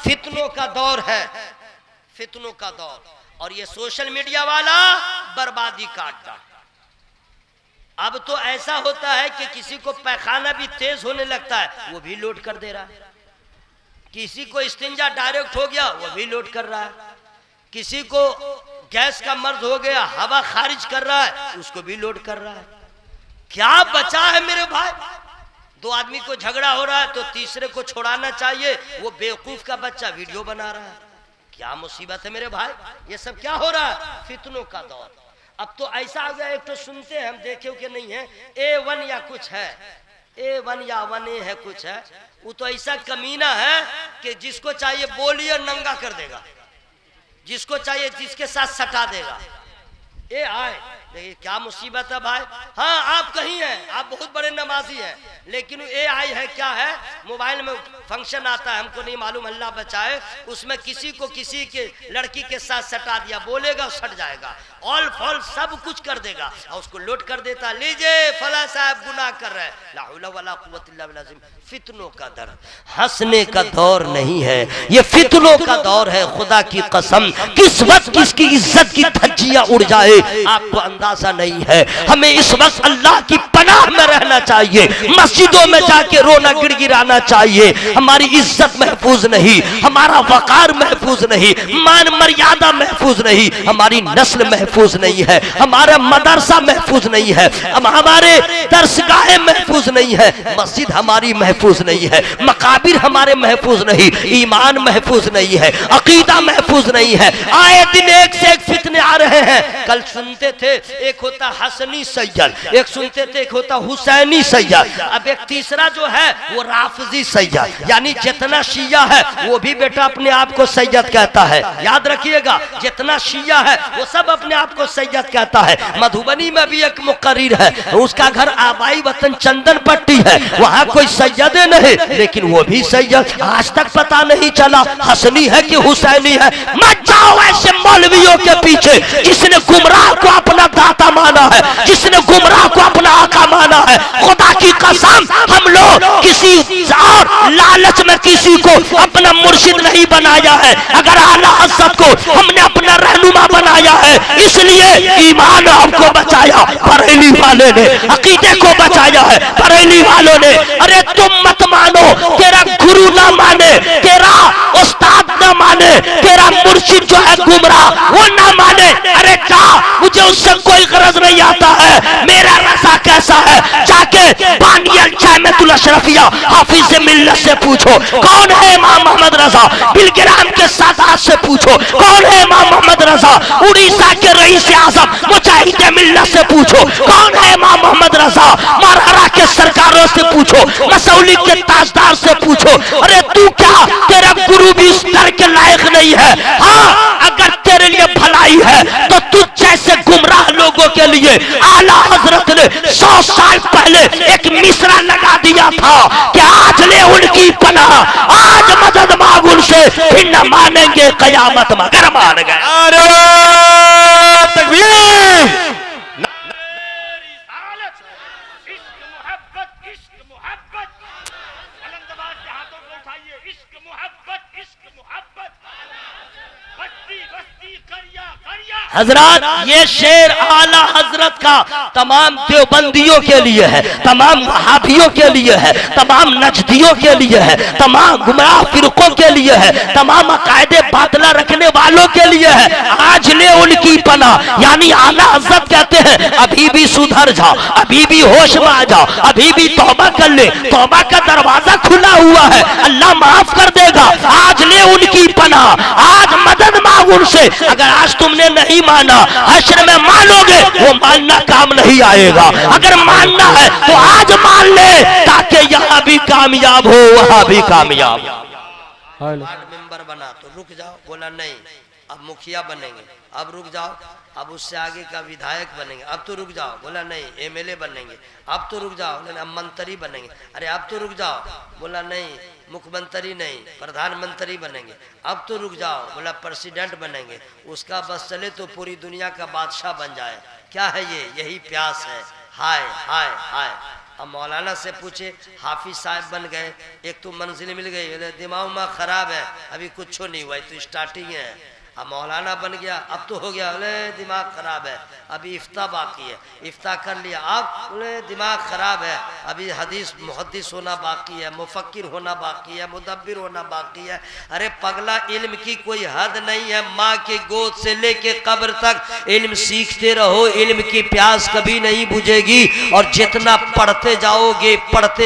फितनों का दौर है, फितनों का दौर। और ये सोशल मीडिया वाला बर्बादी काटता। अब तो ऐसा होता है कि किसी को पैखाना भी तेज होने लगता है वो भी लोड कर दे रहा है, किसी को इस्तिंजा डायरेक्ट हो गया वो भी लोड कर रहा है, किसी को गैस का मर्ज हो गया हवा खारिज कर रहा है उसको भी लोड कर रहा है। क्या बचा है मेरे भाई? दो आदमी को झगड़ा हो रहा है तो तीसरे को छोड़ाना चाहिए, वो बेवकूफ का बच्चा वीडियो बना रहा है। क्या मुसीबत है मेरे भाई? ये सब क्या हो रहा है? फितनों का दौर। अब तो ऐसा आ गया, एक तो सुनते हैं हम, देखे कि नहीं है, A1 या कुछ है, A1 या 1A है कुछ है, वो तो ऐसा कमीना है कि जिसको चाहिए बोलिए नंगा कर देगा, जिसको चाहिए जिसके साथ सटा देगा। ए आए, देखिए क्या मुसीबत है भाई। हाँ आप कहीं हैं, आप बहुत बड़े नमाजी हैं, लेकिन ए आई है क्या है, मोबाइल में फंक्शन आता है, हमको नहीं मालूम, अल्लाह बचाए, उसमें किसी को किसी के लड़की के साथ सटा दिया, बोलेगा सट जाएगा, ऑल फॉल सब कुछ कर देगा और उसको लोड कर देता, लीजिए फला साहब गुनाह कर रहे हैं। ला हौला वला कुव्वत इल्ला बिल्लाह। फितनों का दर, हंसने का दौर नहीं है, ये फितनों का दौर है। खुदा की कसम किस वक्त किसकी इज्जत की धज्जियां उड़ जाए आपको अंदाजा नहीं है। हमें इस वक्त अल्लाह की पनाह में रहना चाहिए, मस्जिदों में जाके रोना गिड़गिड़ाना चाहिए। हमारी इज्जत महफूज नहीं, हमारा वकार महफूज नहीं, मान मर्यादा महफूज नहीं, हमारी नस्ल महफूज नहीं है, हमारा मदरसा महफूज नहीं है, हमारे दरसगाहें महफूज नहीं है, मस्जिद हमारी महफूज नहीं है, मकाबिर हमारे महफूज नहीं, ईमान महफूज नहीं है, अकीदा महफूज नहीं है। आए दिन एक से एक फितने आ रहे हैं। कल सुनते थे एक होता हसनी सैयद, एक सुनते थे एक होता हुसैनी सैयद, अब एक तीसरा जो है वो राफजी सैयद, यानी जितना शिया है वो भी बेटा अपने आप को सैयद कहता है। याद रखिएगा, जितना शिया है वो सब अपने आप को सैयद कहता है। मधुबनी में भी एक मुकर्रिर है, उसका घर आबाई वतन चंदन पट्टी है, वहां कोई सैयद नहीं, लेकिन वो भी सैयद। आज तक पता नहीं चला हसनी है कि हुसैनी है। मत जाओ ऐसे मौलवियों के पीछे, जिसने गुमराह को अपना दाता माना है, जिसने गुमराह को अपना आका माना है। खुदा की कसम हम लोग किसी और लालच में किसी को अपना मुर्शिद नहीं बनाया है। अगर आला हज़रत को हमने अपना रहनुमा बनाया है, इसलिए ईमान हमको बचाया बरेली वाले ने, अकीदे को बचाया है बरेली वालों ने। अरे तुम मत मानो, तेरा गुरु ना माने, तेरा उस्ताद ना माने, तेरा मुर्शिद जो है गुमराह वो ना माने, अरे जा, मुझे उससे कोई गरज नहीं आता है। मेरा रज़ा कैसा है, जाके बानियल जामिअतुल अशरफिया हाफिज़ मिल्लत से पूछो कौन है इमाम मोहम्मद रज़ा, बिलग्राम के सादात से पूछो कौन है इमाम मोहम्मद रज़ा, उड़ीसा के रईस आज़म मुजाहिद मिल्लत से पूछो कौन है इमाम मोहम्मद रज़ा, मरहरा के सरकारों से पूछो, मसौली के ताजदार से पूछो। अरे तू क्या, तेरा गुरु भी इस दर के लायक नहीं है। हाँ अगर तेरे लिए भलाई है तो तुझ जैसे गुमराह लोगों के लिए आला हजरत ने 100 साल पहले एक मिसरा लगा दिया था कि आज ले उनकी पनाह, आज मदद मांग उनसे, फिर न मानेंगे कयामत मगर मान गए। हजरत ये शेर आला हजरत का तमाम देवबंदियों के लिए है, तमाम वहाबियों के लिए है, तमाम नजदियों के लिए है, तमाम गुमराह फिरकों के लिए है, तमाम अकायदे बातला रखने वालों के लिए है। आज ले उनकी पनाह, यानी आला हजरत कहते हैं अभी भी सुधर जाओ, अभी भी होश में आ जाओ, अभी भी तौबा कर ले, तौबा का दरवाजा खुला हुआ है, अल्लाह माफ कर देगा। आज ले उनकी पनाह, आज मदद मांग उनसे। अगर आज तुमने नहीं माना, हश्र में मानोगे, वो मानना काम नहीं आएगा। अगर मानना है तो आज मान ले, ताकि यहाँ भी कामयाब हो वहां भी कामयाब। वार्ड मेंबर बना तो रुक जाओ, बोला नहीं अब मुखिया बनेंगे, अब रुक जाओ, अब उससे आगे का विधायक बनेंगे, अब तो रुक जाओ, बोला नहीं एमएलए बनेंगे, अब तो रुक जाओ, अब मंत्री बनेंगे, अरे अब तो रुक जाओ, बोला नहीं मुख्यमंत्री नहीं प्रधानमंत्री बनेंगे, अब तो रुक जाओ, बोला प्रेसिडेंट बनेंगे, उसका बस चले तो पूरी दुनिया का बादशाह बन जाए। क्या है ये? यही प्यास है। हाय हाय हाय, अब मौलाना से पूछे हाफिज साहब बन गए, एक तो मंजिल मिल गई, दिमाग में खराब है, अभी कुछ नहीं हुआ, तो स्टार्टिंग है। अब मौलाना बन गया, अब तो हो गया, बोले दिमाग खराब है, अभी इफ्ता बाकी है, इफ्ता कर लिया, अब बोले दिमाग खराब है, अभी हदीस मुहद्दिस होना बाकी है, मुफक्किर होना बाकी है, मुदब्बिर होना बाकी है। अरे पगला, इल्म की कोई हद नहीं है। माँ के गोद से लेके कब्र तक इल्म सीखते रहो, इल्म की प्यास कभी नहीं बुझेगी। और जितना पढ़ते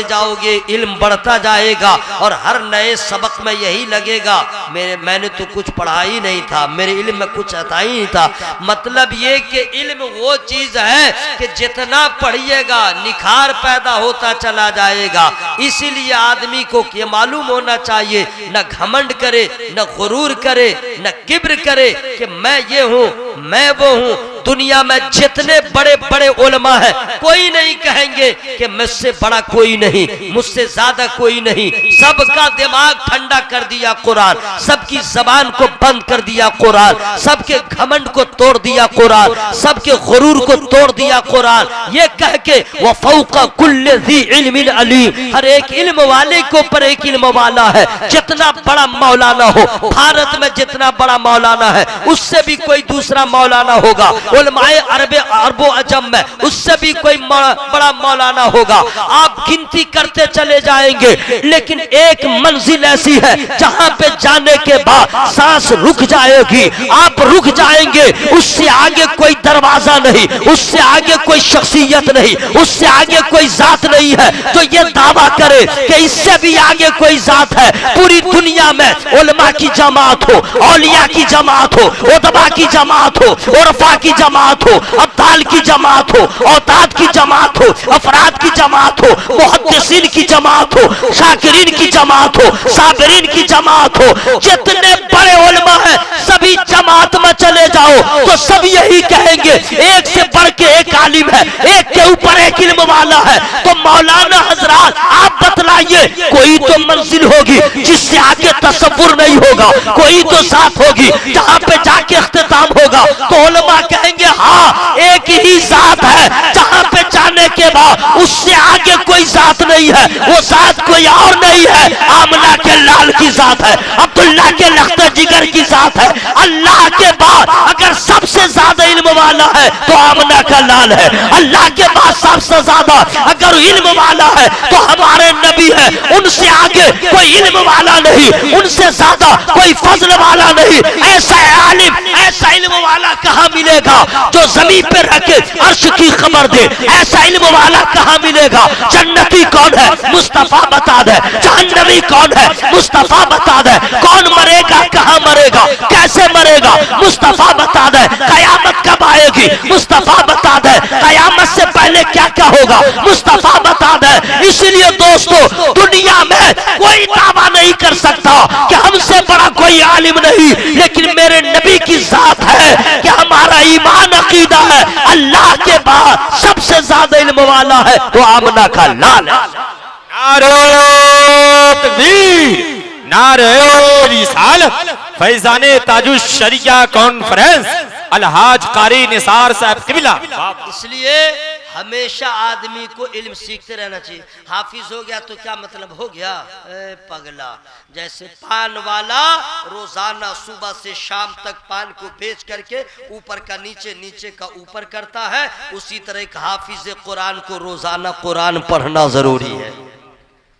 जाओगे इल्म बढ़ता जाएगा। और हर नए सबक में यही लगेगा, मैंने तो कुछ पढ़ा ही नहीं था, मेरे इल्म में कुछ आता ही नहीं था। मतलब ये कि इल्म वो चीज है कि जितना पढ़िएगा निखार पैदा होता चला जाएगा। इसीलिए आदमी को ये मालूम होना चाहिए, न घमंड करे, न गुरूर करे, न किब्र करे कि मैं ये हूँ, मैं वो हूँ। दुनिया में जितने बड़े बड़े उलमा हैं, कोई नहीं कहेंगे कि मुझसे बड़ा कोई नहीं, मुझसे ज्यादा कोई नहीं। सबका दिमाग ठंडा कर दिया कुरान, सबकी जबान को बंद कर दिया कुरान, सबके घमंड को तोड़ दिया कुरान, सबके गुरूर को तोड़ दिया कुरान। ये कह के वो फौका कुल्ले ज़ी इल्मिन अलीम, हर एक इल्म वाले के ऊपर एक इल्म वाला है। जितना बड़ा मौलाना हो, भारत में जितना बड़ा मौलाना है उससे भी कोई दूसरा मौलाना होगा। उलमाए अरबो अजम में उससे भी कोई बड़ा मौलाना होगा। आप गिनती करते चले जाएंगे, लेकिन एक मंजिल ऐसी है जहां पे जाने के बाद सांस रुक जाएगी, आप रुक जाएंगे। उससे आगे कोई दरवाजा नहीं, उससे आगे कोई शख्सियत नहीं, उससे आगे कोई जात नहीं है जो ये दावा करे कि इससे भी आगे कोई जात है। पूरी दुनिया में उलमा की जमात हो, औलिया की जमात हो, उदबा की जमात हो, उर्फा की जमात हो, अब्दाल की जमात हो, औताद की जमात हो, अफराद की जमात हो, मुहद्दिसीन की जमात हो, शाकिरीन की जमात हो, साबिरीन की जमात हो। जितने बड़े उलमा हैं सभी जमात में चले जाओ तो सब यही कहेंगे, एक से बढ़ के एक आलिम है, एक के ऊपर एक इल्म वाला है। तो मौलाना हजरात आप बतलाइए, कोई तो मंजिल होगी जिससे आगे तसव्वुर नहीं होगा, कोई तो साथ होगी जहां पे जाके इख्तिताम होगा तो उलमा कहेंगे हाँ एक ही जात है, जहां पे जाने के बाद उससे आगे कोई जात नहीं है, वो जात कोई और नहीं है, आमना के लाल की जात है, अब्दुल्ला के लख्त जिगर की जात है। अल्लाह के बाद अगर सबसे ज्यादा इल्म वाला है तो आमना का लाल है। अल्लाह के बाद सबसे ज्यादा अगर इल्म वाला है तो हमारे नबी है, उनसे आगे कोई इल्म वाला नहीं, उनसे ज्यादा कोई फजल वाला नहीं। ऐसा आलिम, ऐसा इल्म वाला कहाँ मिलेगा जो जमीन पे रखे अर्श की खबर दे? ऐसा इल्म वाला कहाँ मिलेगा? जन्नती कौन है? मुस्तफा बता दे। जहन्नमी कौन है? मुस्तफा बता दे। कौन मरेगा, कहाँ मरेगा, कैसे मरेगा? मुस्तफा बता दे। कयामत कब आएगी? मुस्तफा बता दे। कयामत से पहले क्या क्या होगा? मुस्तफा बता दे। इसलिए दोस्तों, दुनिया में कोई दावा नहीं कर सकता कि हमसे बड़ा कोई आलिम नहीं, लेकिन मेरे नबी की जात है कि हमारा ईमान अकीदा है अल्लाह के बाद सबसे ज्यादा इल्म वाला है वो आमना का लाल है। नारे तकबीर, नारे रिसालत, फैजाने ताजुश शरिया कॉन्फ्रेंस अलहाज कारी निसार साहब किबला। इसलिए हमेशा आदमी को इल्म सीखते रहना चाहिए। हाफिज हो गया तो क्या मतलब हो गया? पगला, जैसे पान वाला रोजाना सुबह से शाम तक पान को बेच करके ऊपर का नीचे, नीचे का ऊपर करता है, उसी तरह एक हाफिज कुरान को रोजाना कुरान पढ़ना जरूरी है।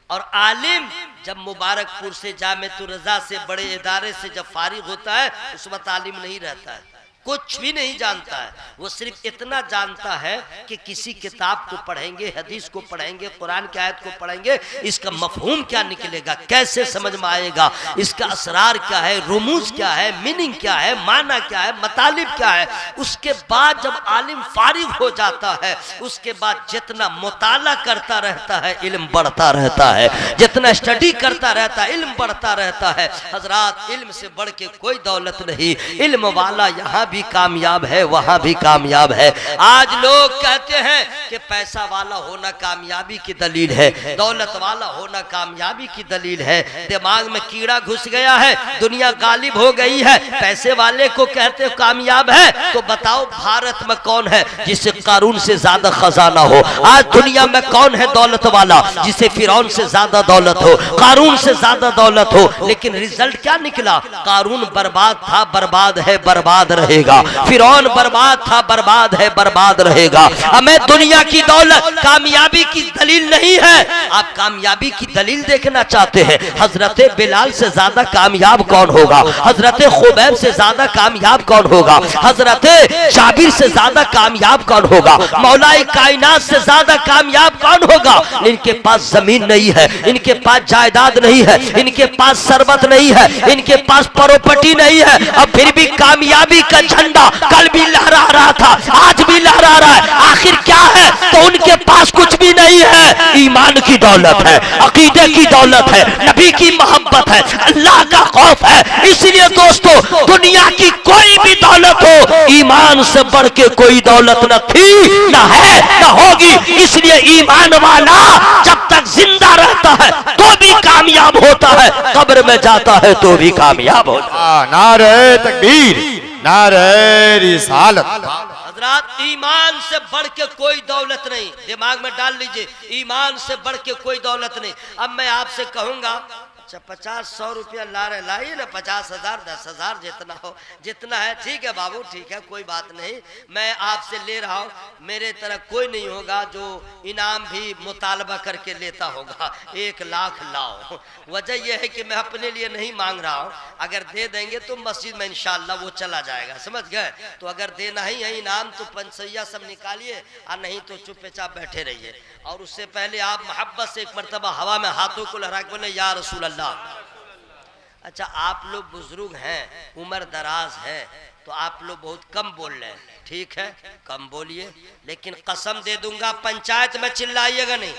और आलिम जब मुबारकपुर से जामिअतुर रज़ा से बड़े इदारे से जब फारिग होता है उस वक्त आलिम नहीं रहता है, कुछ भी नहीं जानता है। वो सिर्फ इतना जानता है कि किसी किताब को पढ़ेंगे, हदीस को पढ़ेंगे, कुरान की आयत को पढ़ेंगे, इसका मफहूम क्या निकलेगा, कैसे समझ में आएगा, इसका असरार क्या है, रुमूज क्या है, मीनिंग क्या है, माना क्या है, मतलब क्या है। उसके बाद जब आलिम फारिग हो जाता है उसके बाद जितना मुताला करता रहता है इल्म बढ़ता रहता है, जितना स्टडी करता रहता है इल्म बढ़ता रहता है। हजरात, इल्म से बढ़ के कोई दौलत नहीं। इल्म वाला यहाँ भी भी कामयाब है, वहां भी कामयाब है। आज लोग कहते हैं कि पैसा वाला होना कामयाबी की दलील है, दौलत वाला होना कामयाबी की दलील है। दिमाग में कीड़ा घुस गया है, दुनिया गालिब हो गई है। पैसे वाले को कहते हो कामयाब है, तो बताओ भारत में कौन है जिसे कारून से ज्यादा खजाना हो? आज दुनिया में कौन है दौलत वाला जिसे फिरौन से ज्यादा दौलत हो, कारून से ज्यादा दौलत हो? लेकिन रिजल्ट क्या निकला? कारून बर्बाद था, बर्बाद है, बर्बाद रहेगा। फिरौन बर्बाद था, बर्बाद है, बर्बाद रहेगा। हमें दुनिया की दौलत कामयाबी की दलील नहीं है। आप कामयाबी की दलील देखना चाहते हैं? हजरत बिलाल से ज्यादा कामयाब कौन होगा? हजरत खुबैब से ज्यादा कामयाब कौन होगा? हजरत जाबिर से ज्यादा कामयाब कौन होगा? मौलाई कायनात से ज्यादा कामयाब कौन होगा? इनके पास जमीन नहीं है, इनके पास जायदाद नहीं है, इनके पास सरबत नहीं है, इनके पास प्रॉपर्टी नहीं है, अब फिर भी कामयाबी का झंडा कल भी लहरा रहा था, आज भी लहरा रहा है। आखिर क्या है? तो उनके पास कुछ भी नहीं है। ईमान की दौलत है, अकीदे की दौलत है, नबी की मोहब्बत है, अल्लाह का खौफ है। इसलिए दोस्तों, दुनिया की कोई भी दौलत हो, ईमान से बढ़ के कोई दौलत न थी, न है, न होगी। इसलिए ईमान वाला जब तक जिंदा रहता है तो भी कामयाब होता है, कब्र में जाता है तो भी कामयाब होता है। नारे तकबीर, नारे रिसालत। हजरात, ईमान से बढ़ के कोई दौलत नहीं, दिमाग में डाल लीजिए, ईमान से बढ़ के कोई दौलत नहीं। अब मैं आपसे कहूंगा, अच्छा 50-100 रुपया ला रहे, लाइए ना, 50,000 10,000 जितना हो, जितना है ठीक है बाबू, ठीक है, कोई बात नहीं। मैं आपसे ले रहा हूँ, मेरे तरह कोई नहीं होगा जो इनाम भी मुतालबा करके लेता होगा। 1 लाख लाओ। वजह यह है कि मैं अपने लिए नहीं मांग रहा हूँ, अगर दे देंगे तो मस्जिद में इंशाअल्लाह वो चला जाएगा, समझ गए? तो अगर देना ही है इनाम तो पंचैया सब निकालिए, और नहीं तो चुपचाप बैठे रहिए। और उससे पहले आप मोहब्बत से एक मरतबा हवा में हाथों को लहरा के बोले, या रसूल अल्लाह। अच्छा, आप लोग बुजुर्ग हैं, उम्र दराज है, तो आप लोग बहुत कम बोल रहे हैं, ठीक है, कम बोलिए, लेकिन कसम दे दूंगा पंचायत में चिल्लाइएगा नहीं,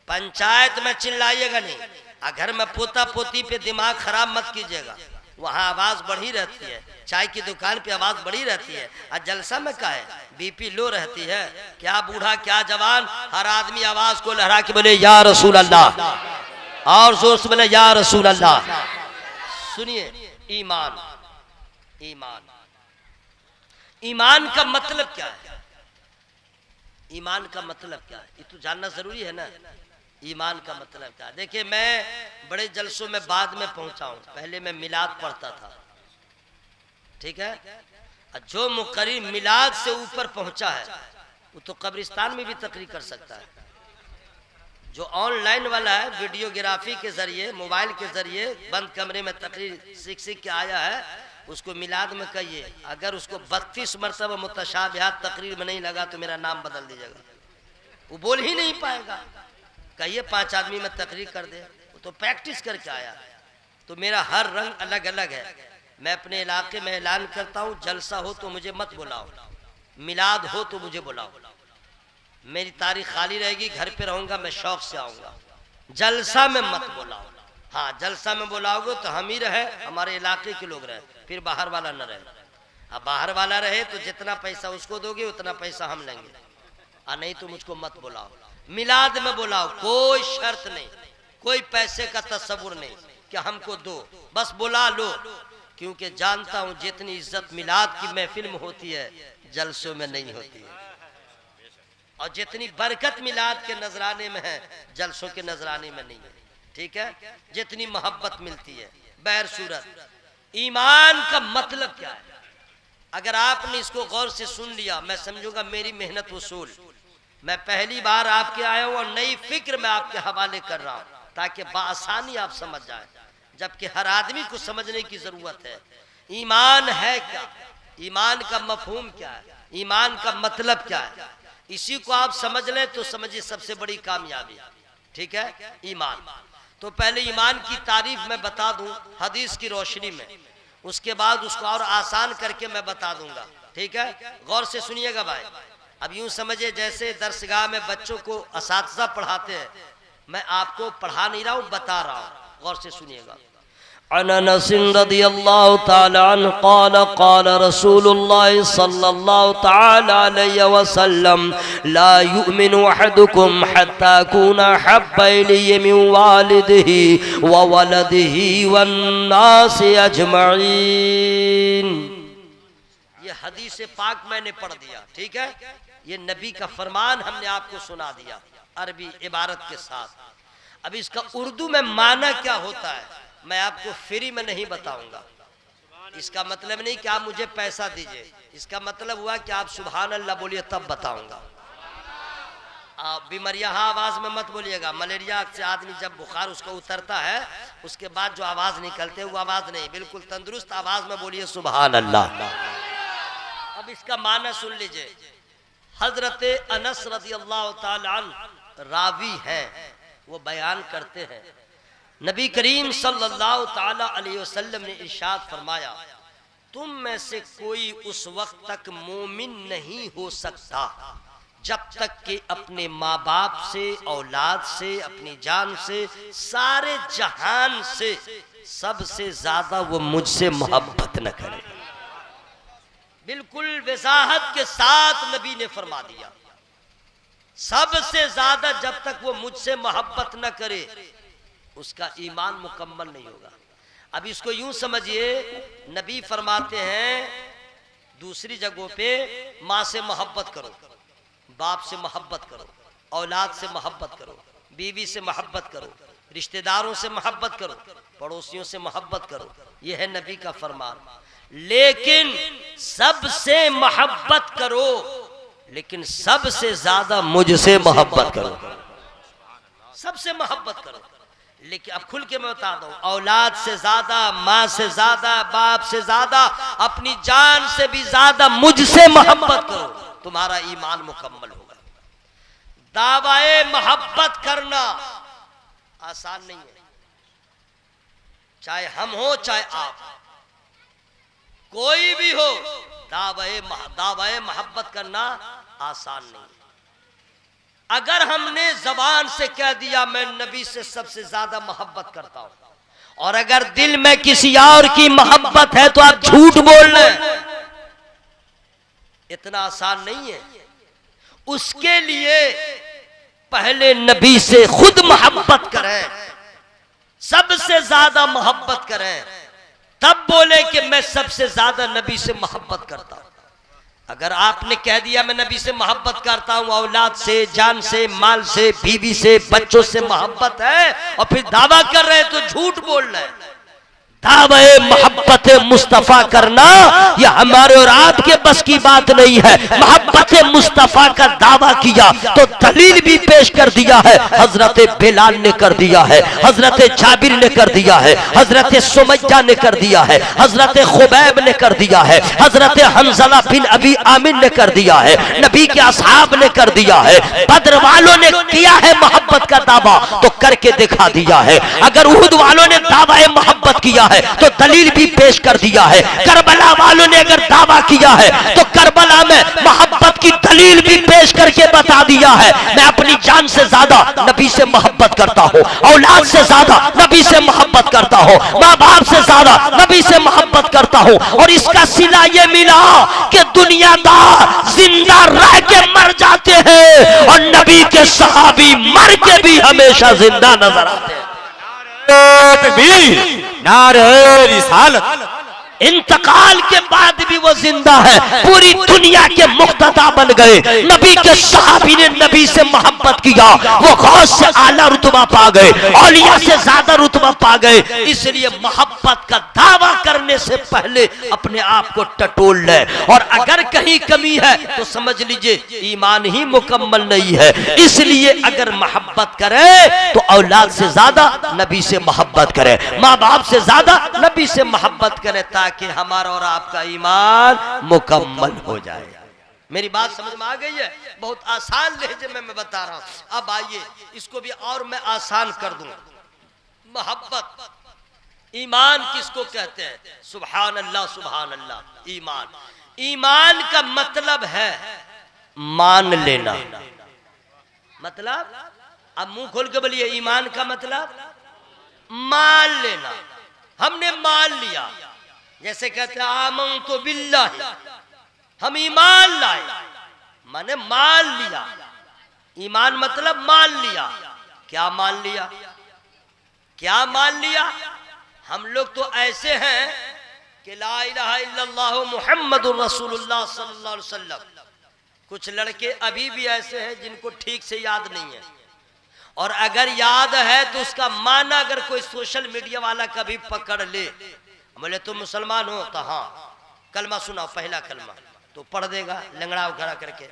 पंचायत में चिल्लाइएगा नहीं। घर में पोता पोती पे दिमाग खराब मत कीजिएगा, वहाँ आवाज बढ़ी रहती है, चाय की दुकान पे आवाज बढ़ी रहती है, और जलसा में क्या है, बीपी लो रहती है। क्या बूढ़ा क्या जवान, हर आदमी आवाज को लहरा के बोले या रसूल अल्लाह, और जोर से बोले या रसूल अल्लाह। सुनिए, ईमान, ईमान, ईमान का मतलब क्या है? ईमान का मतलब क्या है, ये तो जानना जरूरी है ना। ईमान का मतलब क्या है? देखिए, मैं बड़े जलसों में बाद में पहुंचा हूं, पहले मैं मिलाद पढ़ता था, ठीक है। जो मुकर्री मिलाद से ऊपर पहुंचा है वो तो कब्रिस्तान में भी तकरीर कर सकता है। जो ऑनलाइन वाला है, वीडियोग्राफी के जरिए, मोबाइल के जरिए बंद कमरे में तकरीर सीख के आया है, उसको मिलाद में कहिए, अगर उसको 32 मरतबा मुतशाबिहात तकरीर में नहीं लगा तो मेरा नाम बदल दीजिएगा, वो बोल ही नहीं पाएगा। कहिए 5 आदमी में तकरीर कर दे, वो तो प्रैक्टिस करके आया। तो मेरा हर रंग अलग अलग है। मैं अपने इलाके में ऐलान करता हूँ, जलसा हो तो मुझे मत बुलाओ, मिलाद हो तो मुझे बुलाओ, मेरी तारीख खाली रहेगी, घर पे रहूंगा, मैं शौक से आऊंगा। जलसा में मत बुलाओ। हाँ, जलसा में बुलाओगे तो हम ही रहे, हमारे इलाके के लोग रहे, फिर बाहर वाला न रहे। अब बाहर वाला रहे तो जितना पैसा उसको दोगे उतना पैसा हम लेंगे, और नहीं तो मुझको मत बुलाओ। मिलाद में बुलाओ, कोई शर्त नहीं, कोई पैसे का तस्वुर नहीं कि हमको दो, बस बुला लो, क्योंकि जानता हूं जितनी इज्जत मिलाद की महफिल में होती है जलसों में नहीं होती है, और जितनी बरकत मिलाद के नजराने में है जलसों के नजराने में नहीं है, ठीक है। जितनी मोहब्बत मिलती है। बहर सूरत, ईमान का मतलब क्या है? अगर आपने इसको गौर से सुन लिया, मैं समझूंगा मेरी मेहनत वसूल। मैं पहली बार आपके आया हूं और नई फिक्र मैं आपके हवाले कर रहा हूं ताकि बआसानी आप समझ जाए, जबकि हर आदमी को समझने की जरूरत है। ईमान है क्या, ईमान का मफहूम क्या है, ईमान का मतलब क्या है, इसी को आप समझ लें तो समझिए सबसे बड़ी कामयाबी, ठीक है। ईमान तो पहले ईमान की तारीफ मैं बता दूं हदीस की रोशनी में, उसके बाद उसको और आसान करके मैं बता दूंगा, ठीक है। गौर से सुनिएगा भाई। अब यूं समझिए जैसे दरसगाह में बच्चों को असातिज़ा पढ़ाते हैं, मैं आपको पढ़ा नहीं रहा हूं, बता रहा हूं, गौर से सुनिएगा। अन अनस रज़ियल्लाहु तआला अन्हु क़ाल क़ाल रसूलुल्लाह सल्लल्लाहु तआला अलैहि वसल्लम ला युमिनु अहदुकुम हत्ता कुना हब्बा इलैहि मिन वालिदिही व वलदिही वन नासि अजमईन। ये हदीस पाक मैंने पढ़ दिया, ठीक है। ये नबी का फरमान हमने आपको सुना दिया अरबी इबारत के साथ। अब इसका उर्दू में माना क्या होता है मैं आपको फ्री में नहीं बताऊंगा। इसका मतलब नहीं कि आप मुझे पैसा दीजिए, इसका मतलब हुआ कि आप सुभान अल्लाह बोलिए तब बताऊंगा। आप बीमारियां आवाज में मत बोलिएगा। मलेरिया से आदमी जब बुखार उसको उतरता है उसके बाद जो आवाज निकलते है वो आवाज नहीं, बिल्कुल तंदुरुस्त आवाज में बोलिए सुभान अल्लाह। अब इसका माना सुन लीजिए। हजरत अनस रज़ियल्लाहु ताला अन्हु रावी हैं, वो बयान करते हैं नबी करीम सल्लल्लाहु ताला अलैहि वसल्लम ने इरशाद फरमाया तुम में से कोई उस वक्त तक मोमिन नहीं हो सकता जब तक कि अपने माँ बाप से, औलाद से, अपनी जान से, सारे जहान से सबसे ज्यादा वो मुझसे मोहब्बत न करे। बिल्कुल वजाहत के साथ नबी ने फरमा दिया सबसे ज्यादा जब तक वो मुझसे मोहब्बत न करे उसका ईमान मुकम्मल नहीं होगा। अब इसको यूं समझिए, नबी फरमाते हैं दूसरी जगहों पे माँ से मोहब्बत करो, बाप से मोहब्बत करो, औलाद से मोहब्बत करो, बीवी से मोहब्बत करो, रिश्तेदारों से मोहब्बत करो, पड़ोसियों से मोहब्बत करो। यह है नबी का फरमान। लेकिन सबसे मोहब्बत करो, लेकिन सबसे ज्यादा मुझसे मोहब्बत करो। सबसे मोहब्बत करो, लेकिन अब खुल के मैं बता दूं, औलाद से ज्यादा, माँ से ज्यादा, बाप से ज्यादा, अपनी जान से भी ज्यादा मुझसे मोहब्बत करो, तुम्हारा ईमान मुकम्मल होगा। दावाए मोहब्बत करना आसान नहीं है, चाहे हम हो चाहे आप, कोई भी हो, दावाए मोहब्बत करना आसान नहीं है। अगर हमने जबान से कह दिया मैं नबी से सबसे ज्यादा मोहब्बत करता हूं और अगर दिल में किसी और की मोहब्बत है तो आप झूठ बोल रहे हैं, इतना आसान नहीं है। उसके लिए पहले नबी से खुद मोहब्बत करें, सबसे ज्यादा मोहब्बत करें, तब बोले कि मैं सबसे ज्यादा नबी से मोहब्बत करता हूं। अगर आपने कह दिया मैं नबी से मोहब्बत करता हूं, औलाद से, जान से, माल से, बीवी से, बच्चों से मोहब्बत है और फिर दावा कर रहे हैं तो झूठ बोल रहे हैं। दावे मोहब्बत मुस्तफ़ा करना यह हमारे और आपके बस की बात नहीं है। मोहब्बत मुस्तफ़ा का दावा किया तो दलील भी पेश कर दिया है। हजरत बिलाल ने कर दिया है, हजरत जाबिर ने कर दिया है, हजरत सुमैया ने कर दिया है, हजरत खुबैब ने कर दिया है, हजरत हंज़ला बिन अबी आमिर ने कर दिया है, नबी के असहाब ने कर दिया है, बद्र वालों ने किया है मोहब्बत का दावा तो करके दिखा दिया है। अगर उहुद वालों ने दावा मोहब्बत किया तो दलील भी पेश कर दिया है। करबला वालों ने अगर दावा किया है तो करबला में मोहब्बत की दलील भी पेश करके बता दिया है। मैं अपनी जान से ज्यादा नबी से मोहब्बत करता हूँ, औलाद से ज्यादा नबी से मोहब्बत करता हूँ, माँ बाप से ज्यादा नबी से मोहब्बत करता हूँ। और इसका सिला ये मिला कि दुनियादार जिंदा रह के मर जाते हैं और नबी के सहाबी मर के भी हमेशा जिंदा नजर आते हैं। नारे रिसालत, इंतकाल के बाद भी वो जिंदा है, पूरी दुनिया के मुक्तदा बन गए। नबी के सहाबी ने नबी से मोहब्बत किया, वो गौस से आला रुतबा पा गए, औलिया से ज्यादा रुतबा पा गए। इसलिए मोहब्बत का दावा करने से पहले अपने आप को टटोल ले, और अगर कहीं कमी है तो समझ लीजिए ईमान ही मुकम्मल नहीं है। इसलिए अगर मोहब्बत करे तो औलाद से ज्यादा नबी से मोहब्बत करे, माँ बाप से ज्यादा नबी से मोहब्बत करे, कि हमारा और आपका ईमान मुकम्मल हो जाए। मेरी बात समझ में आ गई है? बहुत आसान लहजे में मैं बता रहा हूं। अब आइए इसको भी और मैं आसान कर दूं। मोहब्बत, ईमान किसको कहते हैं? सुभान अल्लाह, सुभान अल्लाह। ईमान, ईमान का मतलब है मान लेना। मतलब अब मुंह खोल के बोलिए, ईमान का मतलब मान लेना। हमने मान लिया। जैसे कहते हैं आमनतु बिल्लाह, हम ईमान लाए, माने मान लिया। ईमान मतलब मान लिया। क्या मान लिया? क्या मान लिया? हम लोग तो ऐसे हैं कि ला इलाहा इल्लल्लाह मुहम्मदुर रसूलुल्लाह सल्लल्लाहु अलैहि वसल्लम। कुछ लड़के अभी भी ऐसे हैं जिनको ठीक से याद नहीं है, और अगर याद है तो उसका माना अगर कोई सोशल मीडिया वाला कभी पकड़ ले, बोले तुम मुसलमान हो तो हाँ कलमा सुनाओ, पहला कलमा तो पढ़ देगा लंगड़ा खड़ा करके,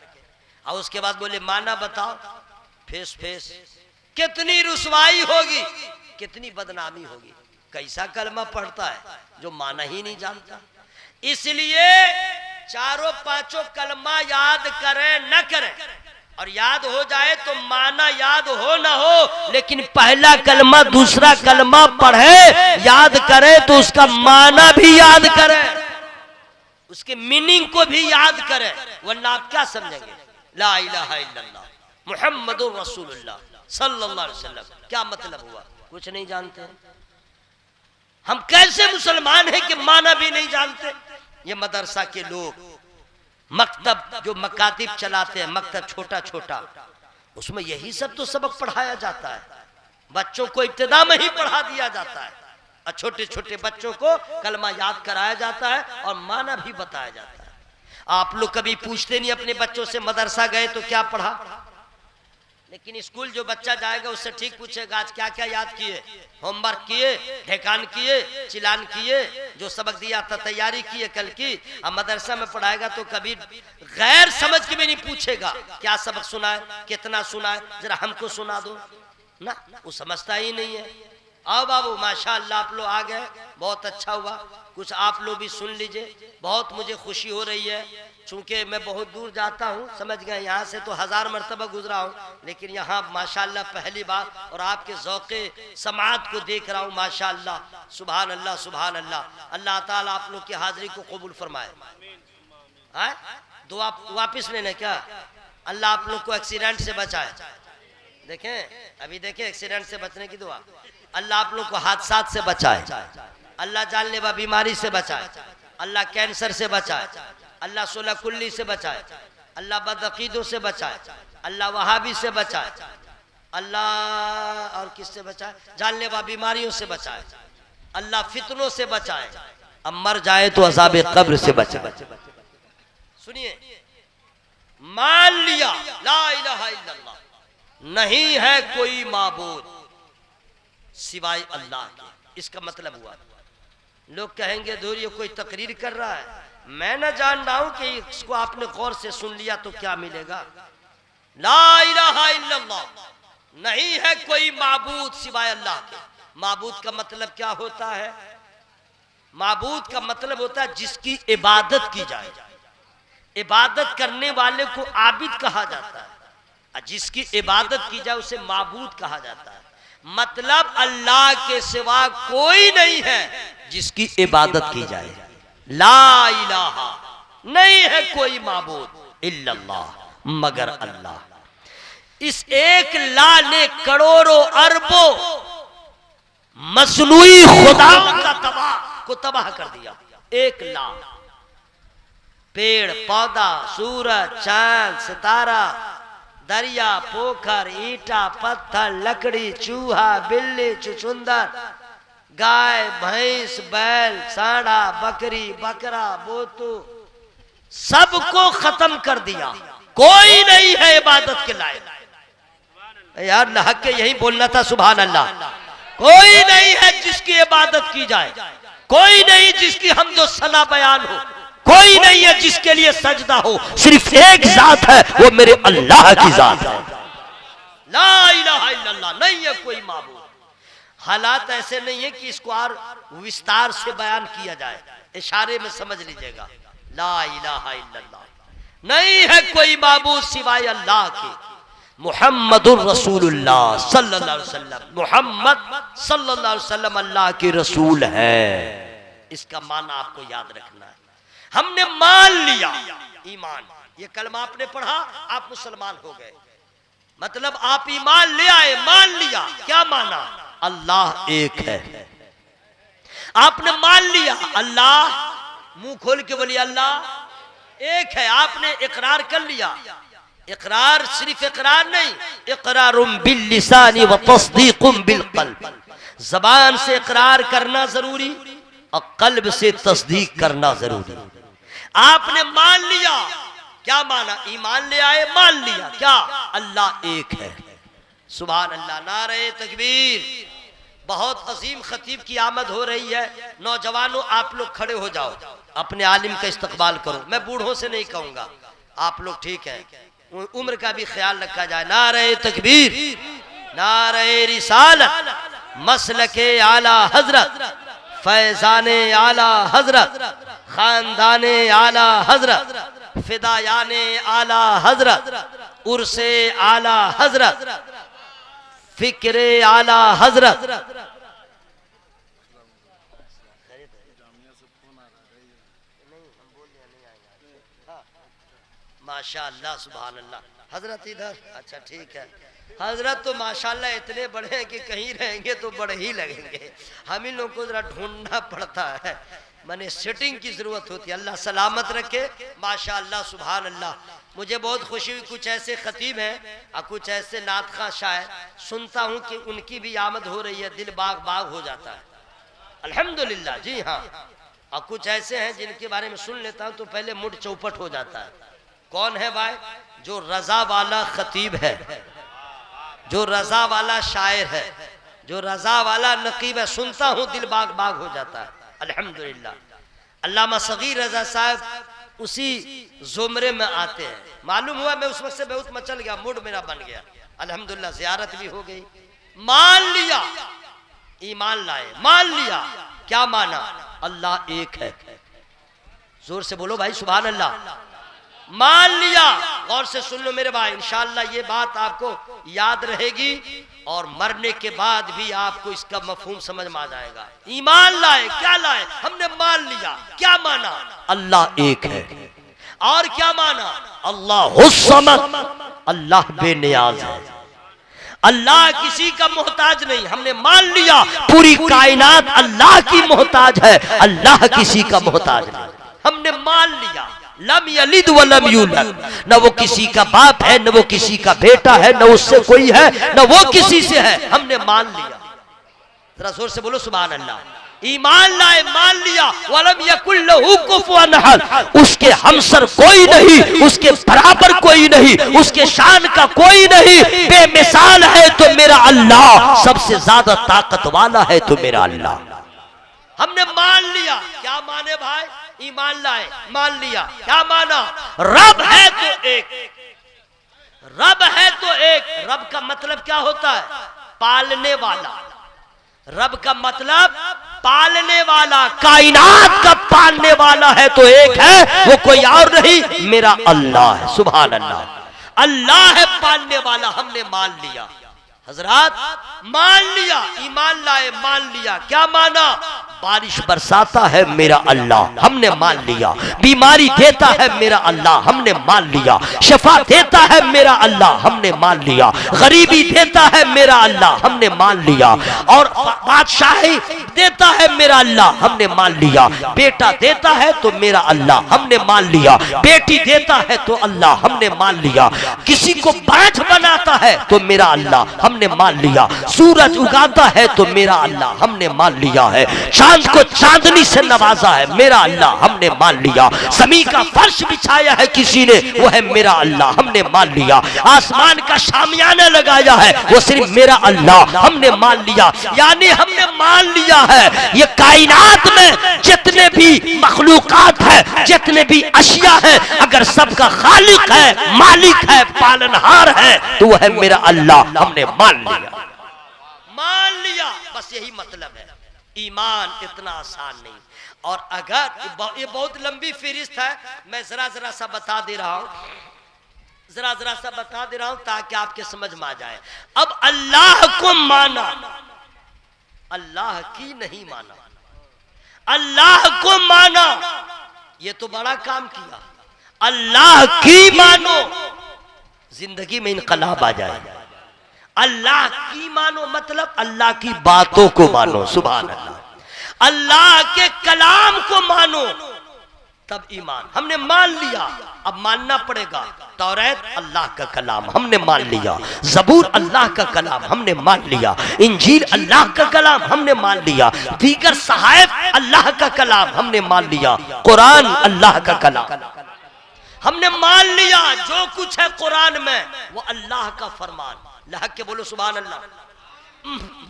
और उसके बाद बोले माना बताओ, फेस फेस, कितनी रुसवाई होगी, कितनी बदनामी होगी। कैसा कलमा पढ़ता है जो माना ही नहीं जानता। इसलिए चारों पांचों कलमा याद करें न करें, और याद हो जाए तो माना याद हो ना हो, लेकिन पहला कलमा दूसरा कलमा पढ़े, याद करे तो उसका माना भी याद करे, उसके मीनिंग को भी याद करे, वरना आप क्या समझेंगे? ला इलाहा इल्लल्लाह मुहम्मदुर रसूलुल्लाह सल्लल्लाहु अलैहि वसल्लम क्या मतलब हुआ? कुछ नहीं जानते। हम कैसे मुसलमान हैं कि माना भी नहीं जानते? ये मदरसा के लोग, मकतब जो मकातिब चलाते हैं, मकतब छोटा छोटा, उसमें यही सब तो सबक पढ़ाया जाता है। बच्चों को इब्तिदा में ही पढ़ा दिया जाता है, और छोटे छोटे बच्चों को कलमा याद कराया जाता है और माना भी बताया जाता है। आप लोग कभी पूछते नहीं अपने बच्चों से मदरसा गए तो क्या पढ़ा? लेकिन स्कूल जो बच्चा जाएगा उससे ठीक पूछेगा आज क्या क्या याद किए, होमवर्क किए, ढेकान किए, चिलान किए, जो सबक दिया था तैयारी किए कल की। अब मदरसा में पढ़ाएगा तो कभी गैर समझ के भी नहीं पूछेगा क्या सबक सुना है, कितना सुना है, जरा हमको सुना दो ना, वो समझता ही नहीं है। आओ बाबू माशाअल्लाह आप लोग आ गए, बहुत अच्छा हुआ, कुछ आप लोग भी सुन लीजिए, बहुत मुझे खुशी हो रही है। चूंकि मैं बहुत दूर जाता हूँ, समझ गए, यहाँ से तो 1000 मरतबा गुजरा हूँ, लेकिन यहाँ माशाअल्लाह पहली बार, और आपके ज़ौक़े समाअत को देख रहा हूँ माशाअल्लाह। सुभान अल्लाह सुभान अल्लाह। अल्लाह ताला आप लोग की हाजिरी को कबूल फरमाए। दुआ वापिस लेने क्या? अल्लाह आप लोग को एक्सीडेंट से बचाए। देखें अभी देखें एक्सीडेंट से बचने की दुआ। अल्लाह आप लोग को हादसात से बचाए, अल्लाह जानलेवा बीमारी से बचाए, अल्लाह कैंसर से बचाए, अल्लाह सोलह कुल्ली से बचाए, अल्लाह बदअकीदों से बचाए, अल्लाह वहाबी से बचाए, अल्लाह और किससे बचाए? जानलेवा बीमारियों से बचाए, अल्लाह फितनों से बचाए, अब मर जाए तो अज़ाब कब्र से बचाए। सुनिए, मान लिया ला इलाहा इल्लल्लाह, नहीं है कोई माबूद सिवाय अल्लाह के। इसका मतलब हुआ, लोग कहेंगे दूर ये कोई तकरीर कर रहा है, मैं न जान रहा हूं कि इसको आपने गौर से सुन लिया तो क्या मिलेगा। ला इलाहा इल्लल्लाह, नहीं है कोई माबूद सिवाय अल्लाह के। माबूद का मतलब क्या होता है? माबूद का मतलब होता है जिसकी इबादत की जाए। इबादत करने वाले को आबिद कहा जाता है, और जिसकी इबादत की जाए उसे माबूद कहा जाता है। मतलब अल्लाह के सिवा कोई नहीं है जिसकी इबादत की जाए। ला इलाहा, नहीं है कोई माबूद इल्लल्लाह, मगर अल्लाह। इस एक ला ने करोड़ों अरबों मसनूई खुदाओं को तबाह कर दिया। एक ला, पेड़ पौधा, सूरज, चांद, सितारा, दरिया, पोखर, ईटा, पत्थर, लकड़ी, चूहा, बिल्ली, चुचुंदर, गाय, भैंस, बैल, सांडा, बकरी, बकरा, बोतू, सबको खत्म कर दिया। कोई नहीं है इबादत के लायक। यार नहक के यही बोलना था सुभान अल्लाह। कोई नहीं है जिसकी इबादत की जाए, कोई नहीं जिसकी हमदो सना बयान हो, कोई नहीं है जिसके लिए सजदा हो। सिर्फ एक जात है, वो मेरे अल्लाह की जात है। ला इलाहा इल्लल्लाह, नहीं है कोई माबूद। हालात ऐसे नहीं है कि इसको और विस्तार से बयान किया जाए, इशारे में समझ लीजिएगा। ला इलाहा इल्लल्लाह, नहीं है कोई माबूद सिवाय अल्लाह के। मुहम्मदुर रसूलुल्लाह सल्लल्लाहु अलैहि वसल्लम, मुहम्मद सल्लल्लाहु अलैहि वसल्लम अल्लाह के रसूल है। इसका माना आपको याद रखना है। हमने मान लिया, ईमान, ये कलमा आपने पढ़ा, आप मुसलमान हो गए। मतलब आप ईमान ले आए, मान लिया। क्या माना? अल्लाह एक है। आपने मान लिया अल्लाह, मुंह खोल के बोलिए अल्लाह एक है, आपने इकरार कर लिया। इकरार सिर्फ इकरार नहीं, इकरारुम बिल लिसानी व तस्दीकुम बिल क़ल्ब, जबान से इकरार करना जरूरी और कल्ब से तस्दीक करना जरूरी। आपने मान लिया, क्या माना? ईमान ले आए, मान लिया क्या? अल्लाह एक है। सुभान अल्लाह, नारे तकबीर। बहुत अजीम खतीब की आमद हो रही है। नौजवानों आप लोग खड़े हो जाओ, अपने आलिम का इस्तकबाल करो। मैं बूढ़ों से नहीं कहूंगा, आप लोग ठीक है, उम्र का भी ख्याल रखा जाए। नारे तकबीर, नारे रिसालत, मसलके आला हजरत, फैजाने आला हजरत, खानदाने आला हजरत, फिदायाने आला हजरत, उर्से आला हजरत, फिक्रे आला हजरत। माशाअल्लाह, सुभान अल्लाह। हजरत इधर, अच्छा ठीक है। हजरत तो माशाअल्लाह इतने बड़े हैं कि कहीं रहेंगे तो बड़े ही लगेंगे। हम इन लोगों को जरा ढूंढना पड़ता है, माने सेटिंग की जरूरत होती है। अल्लाह सलामत रखे। माशाअल्लाह, सुभान अल्लाह। मुझे बहुत खुशी हुई, कुछ ऐसे खतीब हैं और कुछ ऐसे नात खां शायर सुनता हूँ कि उनकी भी आमद हो रही है, दिल बाग बाग हो जाता है। अल्हम्दुलिल्लाह, जी हाँ। और कुछ ऐसे हैं जिनके बारे में सुन लेता हूँ तो पहले मुड़ चौपट हो जाता है। कौन है भाई? जो रजा वाला खतीब है, जो रजा वाला शायर है, जो रजा वाला नकीब है, सुनता हूँ दिल बाग बाग हो जाता है। अल्हम्दुलिल्लाह। अल्लामा सगीर रजा साहब उसी ज़ुमरे में आते हैं। मालूम हुआ मैं उस वक्त से बहुत मचल गया, मूड मेरा बन गया। अल्हम्दुलिल्लाह, ज़ियारत भी हो गई। मान लिया, ईमान लाए, मान लिया। क्या माना? अल्लाह एक है। जोर से बोलो भाई, सुभान अल्लाह। मान लिया। गौर से सुन लो मेरे भाई, इंशाअल्लाह ये बात आपको याद रहेगी और मरने के बाद भी आपको इसका मफहूम समझ में आ जाएगा। ईमान लाए, क्या लाए? हमने मान लिया। क्या माना? अल्लाह एक है। और क्या माना? अल्लाहुस्समद, अल्लाह बेनियाज है, अल्लाह किसी का मोहताज नहीं। हमने मान लिया पूरी कायनात अल्लाह की मोहताज है, अल्लाह किसी का मोहताज नहीं। हमने मान लिया। लम यलिद व लम यूलद, न वो किसी का बाप है, न वो किसी का बेटा है, न उससे कोई है, न वो किसी से है। हमने मान लिया। जरा जोर से बोलो सुभान अल्लाह। ईमान लाए, मान लिया। वलम यकुल लहू कुफुवन अहद, उसके हमसर कोई नहीं, उसके बराबर कोई नहीं, उसके शान का कोई नहीं। बेमिसाल है तो मेरा अल्लाह, सबसे ज्यादा ताकत वाला है तो मेरा अल्लाह। हमने मान लिया। क्या माने भाई? ईमान लाए, मान लिया। क्या माना? रब है तो एक, रब है तो एक। रब का मतलब क्या होता है? पालने वाला। रब का मतलब पालने वाला, कायनात का पालने वाला है तो एक है, वो कोई और नहीं, मेरा अल्लाह है। सुभान अल्लाह। अल्लाह है पालने वाला। हमने मान लिया। हजरात, मान लिया, ईमान लाए, मान लिया। क्या माना? बारिश बरसाता है मेरा अल्लाह, हमने मान लिया। बीमारी देता है मेरा अल्लाह, हमने मान लिया। शफा देता है मेरा अल्लाह, हमने मान लिया। गरीबी देता है मेरा अल्लाह, हमने मान लिया। और बादशाही देता है मेरा अल्लाह, हमने मान लिया। बेटा देता है तो मेरा अल्लाह, हमने मान लिया। बेटी देता है तो अल्लाह, हमने मान लिया। किसी को बांझ बनाता है तो मेरा अल्लाह, हमने मान लिया। सूरज उगाता है तो मेरा अल्लाह, हमने मान लिया है। चांद को चांदनी से नवाजा है मेरा अल्लाह, हमने मान लिया। ज़मीन का फर्श बिछाया है किसी ने, वो है मेरा अल्लाह, हमने मान लिया। आसमान का शामियाना लगाया है, वो सिर्फ मेरा अल्लाह, हमने मान लिया। यानी हमने मान लिया है ये कायनात में जितने भी मखलूकात है, जितने भी अशिया है, अगर सबका खालिक है, मालिक है, पालनहार है, तो वो है मेरा अल्लाह, हमने मान लिया। मान लिया, बस यही मतलब है। ईमान इतना आसान नहीं। और अगर ये बहुत लंबी फहरिस्त है, मैं जरा जरा सा बता दे रहा हूं, जरा जरा सा बता दे रहा हूं ताकि आपके समझ में आ जाए। अब अल्लाह को माना, अल्लाह की नहीं माना। अल्लाह को माना, ये तो बड़ा काम किया। अल्लाह की मानो, जिंदगी में इनकलाब आ जाए। अल्लाह की मानो मतलब अल्लाह की बातों को मानो। सुभान अल्लाह। अल्लाह के कलाम को मानो तब ईमान। हमने मान लिया, अब मानना पड़ेगा। तौरात अल्लाह का कलाम हमने मान लिया, ज़बूर अल्लाह का कलाम हमने मान लिया, इंजील अल्लाह का कलाम हमने मान लिया, दीगर सहाइफ अल्लाह का कलाम हमने मान लिया, कुरान अल्लाह का कलाम हमने मान लिया। जो कुछ है कुरान में वो अल्लाह का फरमान। अल्लाह के बोलो सुभान अल्लाह।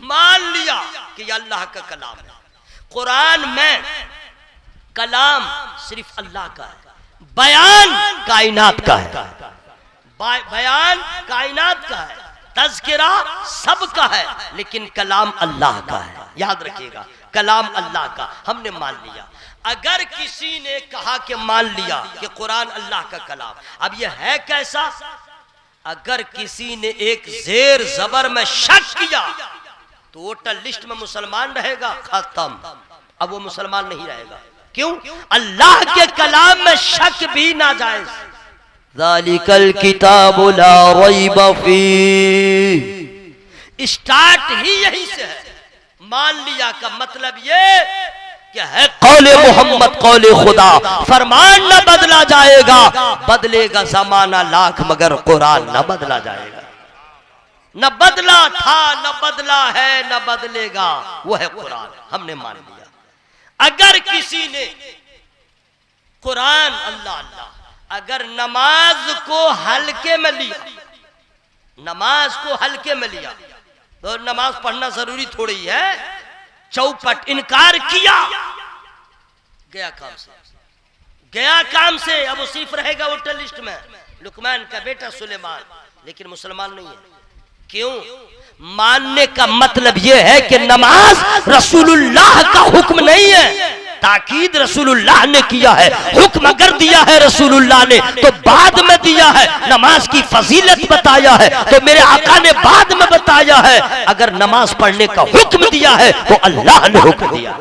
मान लिया कि ये अल्लाह का कलाम है। कुरान में कलाम सिर्फ अल्लाह का है, बयान कायनात का है, बयान कायनात का है, तज़किरा सबका है, लेकिन कलाम अल्लाह का है। याद रखिएगा, कलाम अल्लाह का हमने मान लिया। अगर किसी ने कहा कि मान लिया कि कुरान अल्लाह का कलाम, अब यह है कैसा? अगर किसी ने एक जेर जबर में शक किया तो वोटर लिस्ट में मुसलमान रहेगा, खत्म, अब वो मुसलमान नहीं रहेगा। क्यों? अल्लाह के कलाम में शक भी ना जायज। ज़ालिकल किताबु ला रैब फीह। स्टार्ट ही यही से है। मान लिया का मतलब ये कि है कौले मोहम्मद कौले खुदा, फरमान न बदला जाएगा, बदलेगा जमाना लाख मगर कुरान न बदला जाएगा। न बदला था, न बदला है, न बदलेगा, वो है कुरान। हमने मान लिया। अगर किसी ने कुरान अल्लाह अल्लाह, अगर नमाज को हल्के में लिया, नमाज को हल्के में लिया तो नमाज पढ़ना जरूरी थोड़ी है, चौपट इनकार किया, गया काम से, गया काम से। अब वो सिर्फ रहेगा वोटर लिस्ट में लुकमान का बेटा सुलेमान, लेकिन मुसलमान नहीं है। क्यों? मानने का मतलब यह है कि नमाज रसूलुल्लाह का हुक्म नहीं है, ताकीद रसूलुल्लाह ने किया है। हुक्म अगर दिया है रसूलुल्लाह ने तो बाद में दिया है। नमाज की फजीलत बताया है तो मेरे आका ने बाद में बताया है। अगर नमाज पढ़ने का हुक्म दिया है तो अल्लाह ने हुक्म दिया,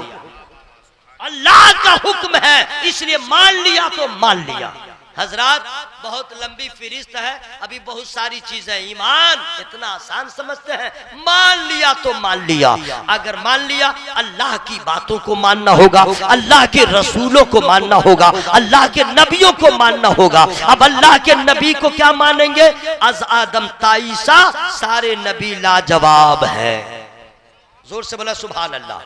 अल्लाह का हुक्म है, इसलिए मान लिया तो मान लिया। हजरात, बहुत लंबी फिरिस्त है, अभी बहुत सारी चीजें। ईमान इतना आसान समझते हैं, मान लिया तो मान लिया। अगर मान लिया, अल्लाह की बातों को मानना होगा, अल्लाह के रसूलों को मानना होगा, अल्लाह के नबियों को मानना होगा। अब अल्लाह के नबी को क्या मानेंगे? अज आदम ताईसा सारे नबी लाजवाब है। जोर से बोला सुभान अल्लाह।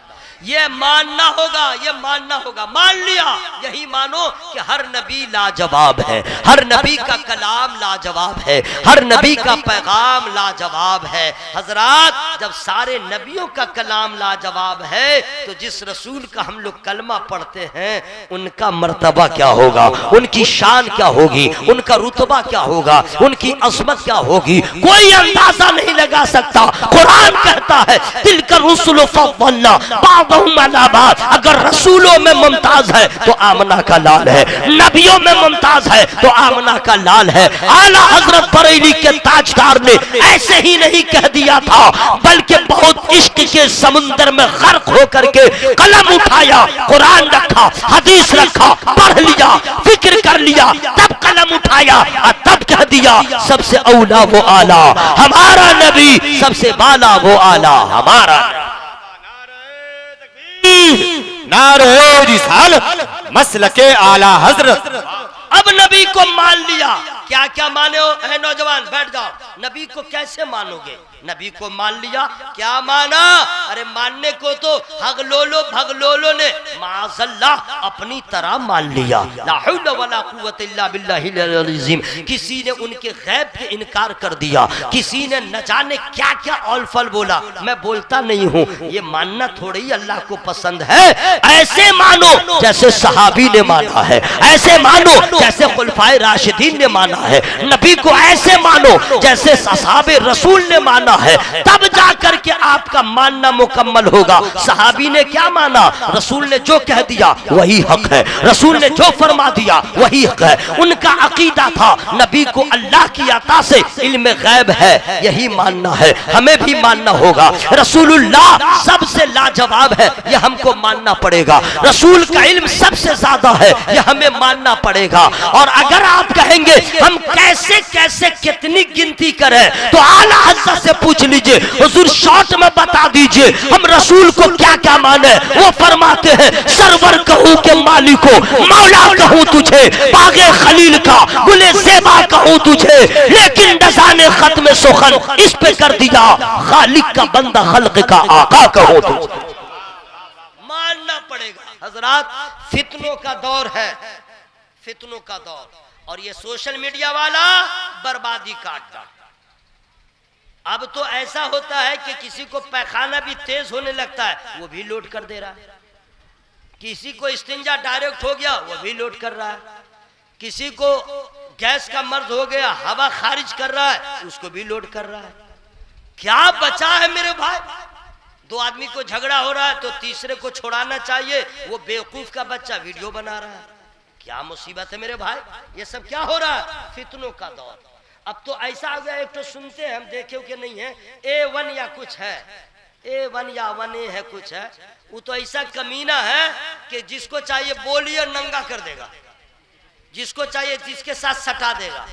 ये मानना होगा, ये मानना होगा। मान लिया, यही मानो कि हर नबी लाजवाब है, हर नबी का कलाम लाजवाब है, हर नबी का पैगाम लाजवाब है। हजरात, जब सारे नबियों का कलाम लाजवाब है तो जिस रसूल का हम लोग कलमा पढ़ते हैं उनका मर्तबा क्या होगा, उनकी शान क्या होगी, उनका रुतबा क्या होगा, उनकी अज़मत क्या होगी, कोई अंदाजा नहीं लगा सकता। कुरान कहता है तिलका रुसुल फद्दलना अगर रसूलों में मुमताज है तो आमना का लाल है, नबियों में मुमताज है तो आमना का लाल है। आला हजरत बरेली के ताजदार ने ऐसे ही नहीं कह दिया था, बल्कि बहुत इश्क के समुंदर में गर्क होकर के कलम उठाया, कुरान रखा, हदीस रखा, पढ़ लिया, फिक्र कर लिया, तब कलम उठाया और तब कह दिया सबसे औला वो आला हमारा नबी, सबसे बाला वो आला हमारा। नारे रिसालत मसलके आला हजरत। अब नबी को मान लिया, क्या क्या माने हो? है नौजवान, बैठ जाओ। नबी को कैसे मानोगे? नबी को मान लिया, क्या माना? अरे मानने को तो भगलोलो ने माज़ल्लाह अपनी तरह मान लिया। ला हौला वला कुव्वता इल्ला बिल्लाहिल अज़ीम। किसी ने उनके गैब पे इनकार कर दिया, किसी ने न जाने क्या क्या औलफल बोला। मैं बोलता नहीं हूँ, ये मानना थोड़ी अल्लाह को पसंद है। ऐसे मानो जैसे सहाबी ने माना है, ऐसे मानो जैसे खुलफाए राशिदीन ने माना है। नबी को ऐसे मानो जैसे असहाबे रसूल ने माना है, तब जाकर के आपका मानना मुकम्मल होगा। सहाबी ने क्या माना? रसूल ने जो कह दिया वही हक है, रसूल ने जो फरमा दिया वही हक है। उनका अकीदा था नबी को अल्लाह की अता से इल्म गैब है, यही मानना है, हमें भी मानना होगा। रसूलुल्लाह सबसे लाजवाब है, यह हमको मानना पड़ेगा। रसूल का इल्म सबसे ज्यादा है, यह हमें मानना पड़ेगा। और अगर आप कहेंगे हम कैसे कैसे कितनी गिनती करें। तो आला हज़रत से पूछ लीजिए, हुजूर शॉर्ट में बता दीजिए हम रसूल को क्या क्या माने। वो फरमाते हैं सरवर कहूं के मालिको, मौला कहूं तुझे, बागे खलील का गुले ज़ेबा कहूं तुझे, लेकिन नज़ाने खत्म सुखन इस पे कर दिया, खालिक का बंदा खल्क का आका कहूं तुझे। मानना पड़ेगा हजरात, फितनों का दौर है, फितनों का दौर, और ये सोशल मीडिया वाला बर्बादी काटता। अब तो ऐसा होता है कि किसी को पैखाना भी तेज होने लगता है, वो भी लोड कर दे रहा है। किसी को इस्तिंजा डायरेक्ट हो गया, वो भी लोड कर रहा है। किसी को गैस का मर्ज हो गया, हवा खारिज कर रहा है, उसको भी लोड कर रहा है। क्या बचा है मेरे भाई? दो आदमी को झगड़ा हो रहा है तो तीसरे को छोड़ाना चाहिए, वो बेवकूफ का बच्चा वीडियो बना रहा है। क्या मुसीबत है मेरे भाई, ये सब क्या हो रहा है? फितनों का दौर। अब तो ऐसा आ गया, एक तो सुनते हैं हम, देखे कि नहीं है, A1 या कुछ है, A1 या 1A है कुछ है, वो तो ऐसा कमीना है कि जिसको चाहिए बोलिए नंगा कर देगा, जिसको चाहिए जिसके साथ सटा देगा।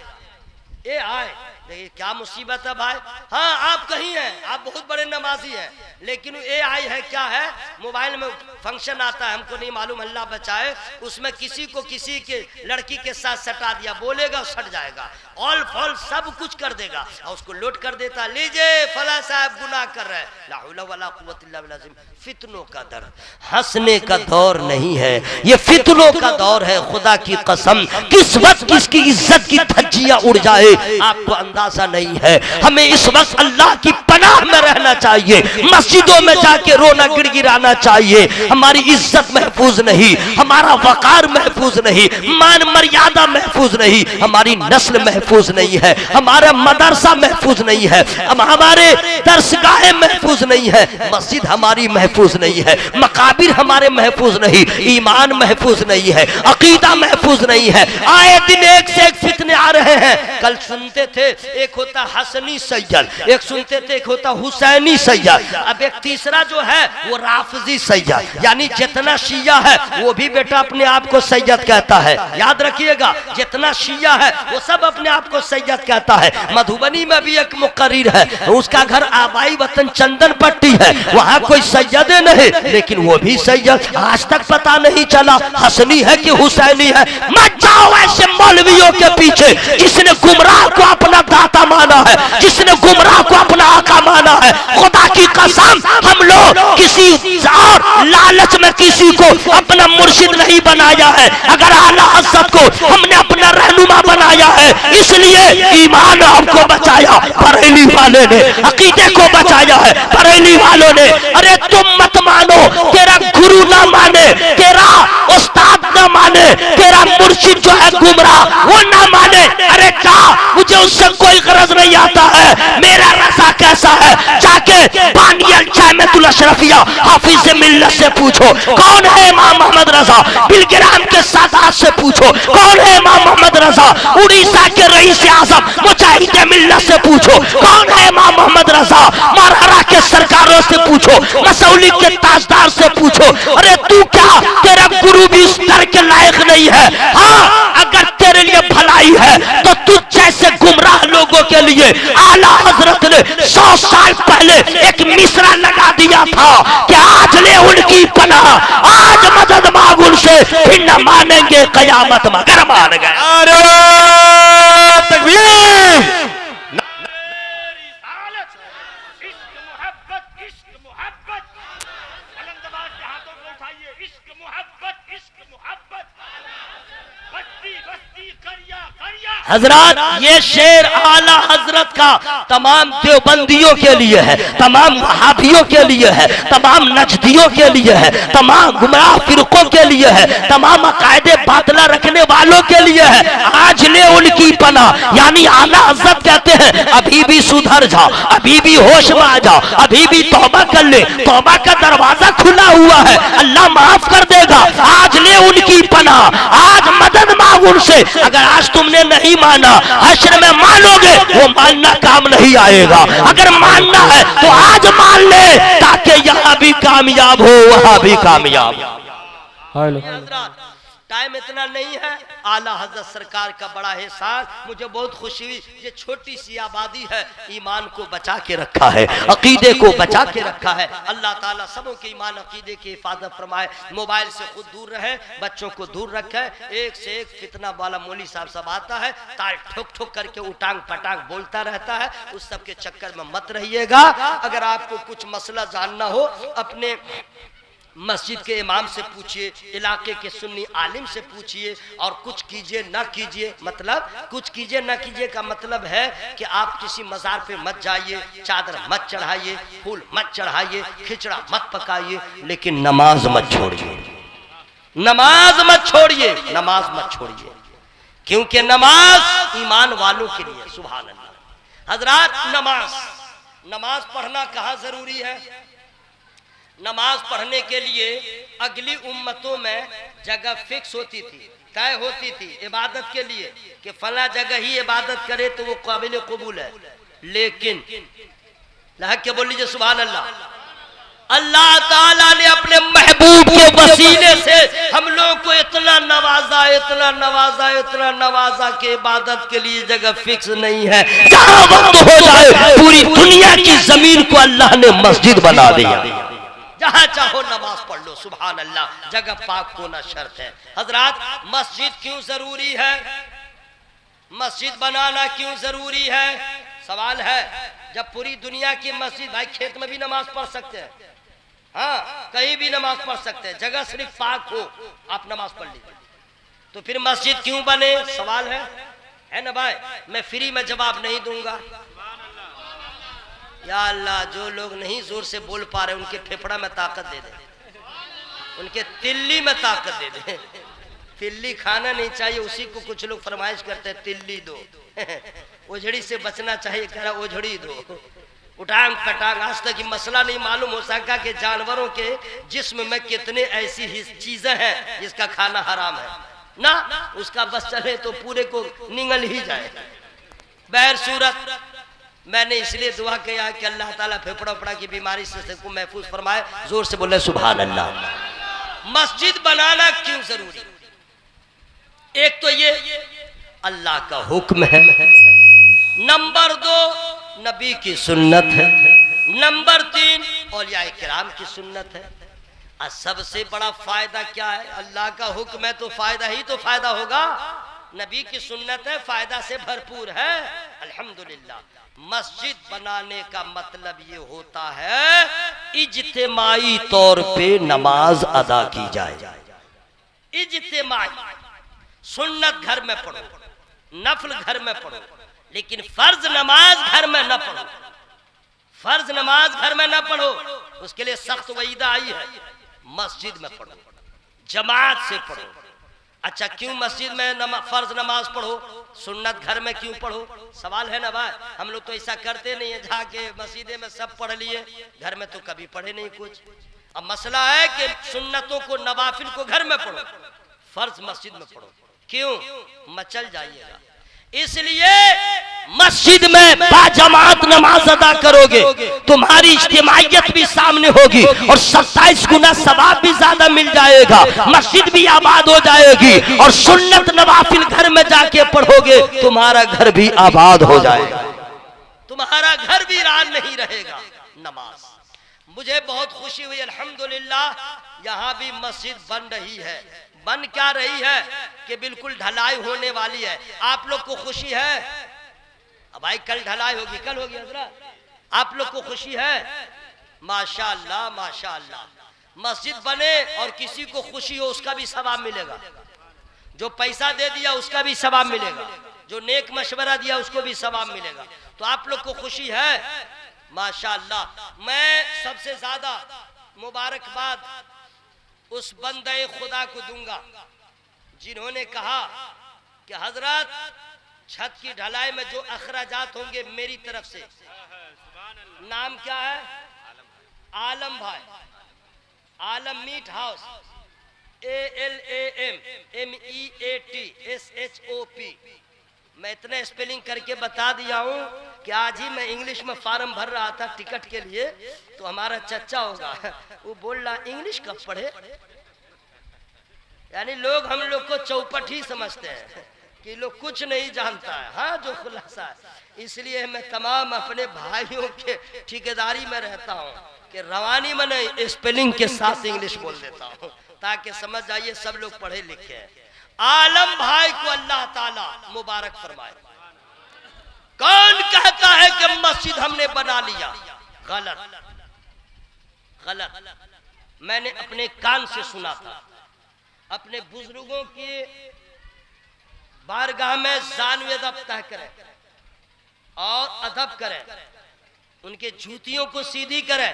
ए आए, देखिए क्या मुसीबत है भाई। हाँ आप कहीं हैं, आप बहुत बड़े नमाजी हैं, लेकिन AI है क्या है, मोबाइल में फंक्शन आता है, हमको नहीं मालूम, अल्लाह बचाए, उसमें किसी को किसी के लड़की के साथ सटा दिया, बोलेगा सट जाएगा, ऑल फॉल सब कुछ कर देगा और उसको लोड कर देता, लीजिए फला साहब गुनाह कर रहे हैं। ला हौला वला कुव्वत इल्ला बिल्लाह। फितनों का दर, हंसने का दौर नहीं है, ये फितनों का दौर है। खुदा की कसम किस वक्त किसकी इज्जत की धज्जियां उड़ जाए आपको अंदाजा नहीं है। हमें इस वक्त अल्लाह की पनाह में रहना चाहिए, मस्जिदों में जाके रोना गिड़गिड़ाना चाहिए। हमारी इज्जत महफूज नहीं, हमारा वकार महफूज नहीं, मान मर्यादा महफूज नहीं, हमारी नस्ल महफूज नहीं है, हमारा मदरसा महफूज नहीं है, हमारे दरसगाहें महफूज नहीं है, मस्जिद हमारी महफूज नहीं है, मकाबिर हमारे महफूज नहीं, ईमान महफूज नहीं है, अकीदा महफूज नहीं है। आए दिन एक से एक फितने आ रहे हैं। कल सुनते थे एक होता हसनी सैयद, एक सुनते थे एक होता हुसैनी सैयद, अब एक तीसरा जो है वो राफजी सैयद, यानी जितना शिया है वो भी बेटा अपने आप को सैयद कहता है। याद रखिएगा, जितना शिया है वो सब अपने आप को सैयद कहता है। मधुबनी में भी एक मुकर्रिर है, उसका घर आबाई वतन चंदन पट्टी है, वहाँ कोई सैयद नहीं, लेकिन वो भी सैयद। आज तक पता नहीं चला हसनी है कि हुसैनी है। मत जाओ ऐसे मौलवियों के पीछे, जिसने गुमराह को अपना दाता माना है, जिसने गुमराह को अपना आका माना है। खुदा की कसम हम लोग किसी और लालच में किसी को अपना मुर्शिद नहीं बनाया है। अगर आला हज़रत को हमने अपना रहनुमा बनाया है, इसलिए ईमान हमको बचाया बरेली वाले ने, अकीदे को बचाया है बरेली वालों ने। अरे तुम मत मानो, तेरा गुरु ना माने, तेरा उस्ताद ना माने, तेरा मुर्शिद जो है गुमराह वो ना माने, अरे क्या मुझे उससे कोई गरज नहीं आता है। मेरा रज़ा कैसा है, जाके बानियल जामिअतुल अशरफिया हाफिज़ मिल्लत से पूछो कौन है इमाम मोहम्मद रज़ा, बिलग्राम के सादात से पूछो कौन है इमाम मोहम्मद रज़ा, उड़ीसा के रईस आज़म मुजाहिद मिल्लत से पूछो कौन है इमाम मोहम्मद रज़ा, मरहरा के सरकारों से पूछो, मसौली के ताजदार से पूछो। अरे तू क्या, तेरा गुरु भी इस दर के लायक नहीं है। हाँ अगर तेरे लिए भलाई है तो तुझ जैसे गुमराह लोगों के लिए आला हजरत ने 100 साल पहले एक मिसरा लगा दिया था कि आज ले उनकी पनाह, आज मदद मांग उनसे, फिर न मानेंगे कयामत मगर मान गए। हजरत ये शेर आला हजरत का तमाम देवबंदियों के लिए है, तमाम वहाबियों के लिए है, तमाम नजदियों के लिए है, तमाम गुमराह फिरकों के लिए है, तमाम अकायदे बातला रखने वालों के लिए है। आज ले उनकी पनाह, यानी आला हजरत कहते हैं अभी भी सुधर जाओ, अभी भी होश में आ जाओ, अभी भी तौबा कर ले, तौबा का दरवाजा खुला हुआ है, अल्लाह माफ कर देगा। आज ले उनकी पनाह, आज मदद मांग उनसे। अगर आज तुमने नहीं माना, हश्र में मानोगे, वो मानना काम नहीं आएगा। अगर मानना है तो आज मान ले, ताकि यहाँ भी कामयाब हो वहां भी कामयाब। टाइम इतना नहीं है। आला हजरत सरकार का बड़ा एहसान, मुझे बहुत खुशी हुई। ये छोटी सी आबादी है, ईमान को बचा के रखा है, अकीदे को बचा के रखा है। अल्लाह ताला सबों के ईमान अकीदे की हिफाजत फरमाए। मोबाइल से खुद दूर रहे, बच्चों को दूर रखे। एक से एक फितना वाला मौली साहब सब आता है, ताल ठोक ठोक करके उटांग पटांग बोलता रहता है। उस सब के चक्कर में मत रहिएगा। अगर आपको कुछ मसला जानना हो, अपने मस्जिद के इमाम से पूछिए, इलाके के सुन्नी आलिम से पूछिए, और कुछ कीजिए ना कीजिए। मतलब कुछ कीजिए ना कीजिए का मतलब है कि आप किसी मजार पे मत जाइए, चादर मत चढ़ाइए, फूल मत चढ़ाइए, खिचड़ा मत पकाइए, लेकिन नमाज मत छोड़िए, नमाज मत छोड़िए, नमाज मत छोड़िए, क्योंकि नमाज ईमान वालों के लिए। सुभान अल्लाह। हजरात, नमाज पढ़ना कहाँ जरूरी है? नमाज पढ़ने के लिए अगली उम्मतों में जगह फिक्स होती थी, तय होती थी इबादत के लिए कि फला जगह ही इबादत करे तो वो काबिल कबूल है। लेकिन लहक के बोल लीजिए सुभान अल्लाह। अल्लाह ताला ने अपने महबूब के वसीले से हम लोगों को इतना नवाजा, इतना नवाजा, इतना नवाजा कि इबादत के लिए जगह फिक्स नहीं है। जहां वक्त हो जाए पूरी दुनिया की जमीन को अल्लाह ने मस्जिद बना दिया। जहां चाहो नमाज पढ़ लो। सुभान अल्लाह। जगह पाक होना शर्त है। हजरात, मस्जिद क्यों जरूरी है? मस्जिद बनाना क्यों जरूरी है? सवाल है। जब पूरी दुनिया की मस्जिद, भाई खेत में भी नमाज पढ़ सकते हैं, हाँ कहीं भी नमाज पढ़ सकते हैं, जगह सिर्फ पाक हो, आप नमाज पढ़ लीजिए, तो फिर मस्जिद क्यों बने? सवाल है ना भाई। मैं फ्री में जवाब नहीं दूंगा। या अल्लाह, जो लोग नहीं जोर से बोल पा रहे उनके फेफड़ा में ताकत दे दे, उनके तिल्ली में ताकत दे दे। तिल्ली खाना नहीं चाहिए, उसी को कुछ लोग फरमाइश करते हैं, तिल्ली दो। ओझड़ी से बचना चाहिए, कह रहा ओझड़ी दो। उठांग पटांग। आज तक ये मसला नहीं मालूम हो सका कि जानवरों के जिस्म में कितने ऐसी चीजें हैं जिसका खाना हराम है ना, उसका बस चले तो पूरे को निगल ही जाए। बहर सूरत, मैंने इसलिए दुआ किया कि अल्लाह ताला फेफड़ा उफड़ा की बीमारी से सबको महफूज फरमाए। जोर से बोले सुभान अल्लाह। मस्जिद बनाना क्यों जरूरी? एक तो ये अल्लाह का हुक्म है, नंबर 2 नबी की सुन्नत है, नंबर 3 औलिया किराम की सुन्नत है। और सबसे बड़ा फायदा क्या है? अल्लाह का हुक्म है तो फायदा ही तो फायदा होगा। नबी की सुन्नत है, फायदा से भरपूर है। अल्हम्दुलिल्लाह। मस्जिद बनाने का मतलब ये होता है इज्तिमाई तौर पे नमाज अदा की जाए। इज्तिमाई। सुन्नत घर में पढ़ो, नफल घर में पढ़ो, लेकिन फर्ज नमाज घर में न पढ़ो। फर्ज नमाज घर में न पढ़ो, उसके लिए सख्त वईदा आई है। मस्जिद में पढ़ो, जमात से पढ़ो। अच्छा, क्यों मस्जिद में फर्ज नमाज पढ़ो, सुन्नत घर में क्यों पढ़ो? सवाल है ना भाई। हम लोग तो ऐसा करते नहीं है, जाके मस्जिदे में सब पढ़ लिए, घर में तो कभी पढ़े नहीं कुछ। अब मसला है कि सुन्नतों को, नवाफिल को घर में पढ़ो, फर्ज मस्जिद में पढ़ो। क्यों? मचल जाइएगा। इसलिए मस्जिद में बाजमात नमाज अदा करोगे, तुम्हारी इज्तिमाइयत भी सामने होगी और 27 गुना सवाब भी ज्यादा मिल जाएगा, मस्जिद भी आबाद हो जाएगी। और सुन्नत नवाफिल घर में जाके पढ़ोगे, तुम्हारा घर भी आबाद हो जाएगा, तुम्हारा घर भी वीरान नहीं रहेगा। नमाज, मुझे बहुत खुशी हुई अल्हम्दुलिल्लाह, यहाँ भी मस्जिद बन रही है। बन क्या रही है कि बिल्कुल ढलाई होने वाली है। आप लोग को खुशी है? अब भाई कल ढलाई होगी, कल होगी हजरत, आप लोग को खुशी है? माशाअल्लाह माशाअल्लाह। मस्जिद बने और किसी को खुशी हो उसका भी सवाब मिलेगा, जो पैसा दे दिया उसका भी सवाब मिलेगा, जो नेक मशवरा दिया उसको भी सवाब मिलेगा। तो आप लोग को खुशी है? माशाअल्लाह। मैं सबसे ज्यादा मुबारकबाद उस बंदे खुदा को दूंगा जिन्होंने कहा कि हजरत छत की ढलाई में जो अखराजात होंगे मेरी तरफ से, नाम क्या है? आलम भाई, आलम मीट हाउस, ALAMMEATSHOP। मैं इतने स्पेलिंग करके बता दिया हूँ कि आज ही मैं इंग्लिश में फार्म भर रहा था टिकट के लिए, तो हमारा चचा होगा वो बोल रहा इंग्लिश कब पढ़े, यानी लोग हम लोग को चौपट ही समझते हैं कि लोग कुछ नहीं जानता है। हाँ, जो खुलासा है। इसलिए मैं तमाम अपने भाइयों के ठेकेदारी में रहता हूँ कि रवानी में नहीं, स्पेलिंग के साथ इंग्लिश बोल देता हूँ ताकि समझ जाइए सब लोग पढ़े लिखे हैं। आलम भाई को अल्लाह ताला मुबारक फरमाए। कौन कहता है कि मस्जिद हमने बना लिया? गलत, गलत। मैंने अपने कान से सुना था, अपने बुजुर्गों के बारगाह में जानवे अदब तय करें और अदब करें, उनके जूतियों को सीधी करें,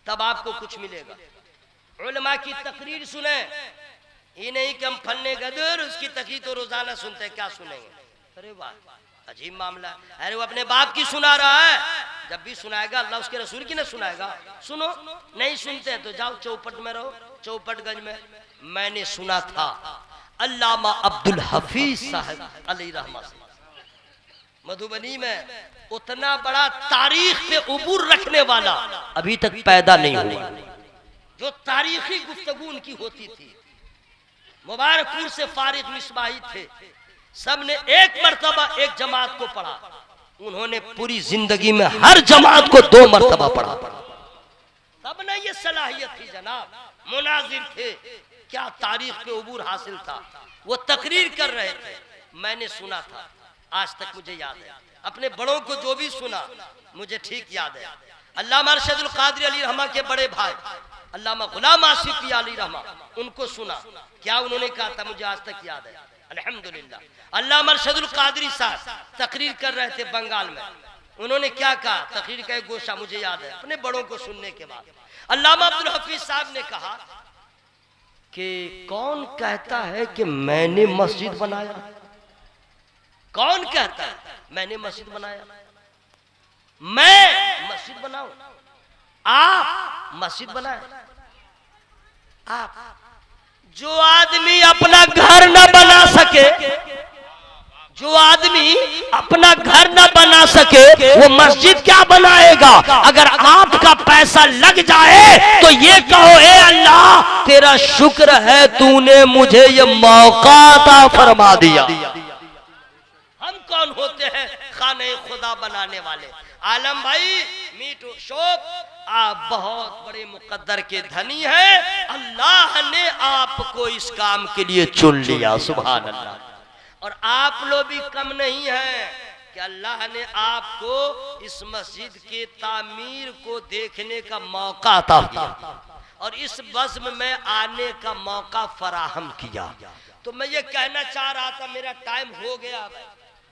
तब आपको कुछ मिलेगा। उलमा की तकरीर सुने, ये नहीं कि हम फन्ने गदर उसकी तकरीर तो रोजाना सुनते हैं, क्या सुनेंगे? अरे वाह, अजीब मामला। अरे वो अपने बाप की सुना रहा है, जब भी सुनाएगा अल्लाह उसके रसूल की ना सुनाएगा। सुनो, नहीं सुनते हैं तो जाओ चौपट में रहो, चौपटगंज में। मैंने सुना था अल्लामा अब्दुल हफीज साहब अलैहि रहमत मधुबनी में उतना बड़ा तारीख पे उबूर रखने वाला अभी तक पैदा नहीं हुआ। जो तारीखी गुफ्तगू उनकी होती थी। मुबारकपुर से फारिग मिसबाही थे, सब ने एक मर्तबा एक जमात को पढ़ा। उन्होंने पूरी जिंदगी में हर जमात को 2 मर्तबा पढ़ा। तब ना ये सलाहियत थी जनाब, मुनाजिर थे, क्या तारीख पे उबूर हासिल था। वो तकरीर कर रहे थे, मैंने सुना था, आज तक मुझे याद है। अपने बड़ों को जो भी सुना मुझे ठीक याद है। अल्लामा अरशदुल कादरी अली रहमा के बड़े भाई अल्लामा गुलाम आसिफ अली रहमा, उनको सुना, क्या उन्होंने कहा था मुझे आज तक याद है। अल्हम्दुलिल्लाह। अल्लामा अरशदुल कादरी साहब तकरीर कर रहे थे बंगाल में, उन्होंने क्या कहा, तकरीर का एक गोशा मुझे याद है अपने बड़ों को सुनने के बाद। अल्लामा अब्दुल हफीज साहब ने कहा कि कौन कहता है कि मैंने मस्जिद बनाया? कौन कहता है मैंने मस्जिद बनाया? मैं मस्जिद बनाऊं? आप मस्जिद बनाए? आप जो आदमी अपना घर न बना सके, जो आदमी अपना घर न बना सके वो मस्जिद क्या बनाएगा? अगर आपका पैसा लग जाए तो ये कहो, ए अल्लाह तेरा शुक्र है तूने मुझे ये मौका अता फरमा दिया। हम कौन होते हैं खाने खुदा बनाने वाले? आलम भाई, मीट शोक, आप बहुत बड़े मुकद्दर के धनी हैं। अल्लाह ने आपको इस काम के लिए चुन लिया, सुभान अल्लाह। और आप लोग भी कम नहीं हैं कि अल्लाह ने आपको इस मस्जिद के तामीर को देखने का मौका अता किया और इस बज़्म में आने का मौका फराहम किया। तो मैं ये कहना चाह रहा था, मेरा टाइम हो गया,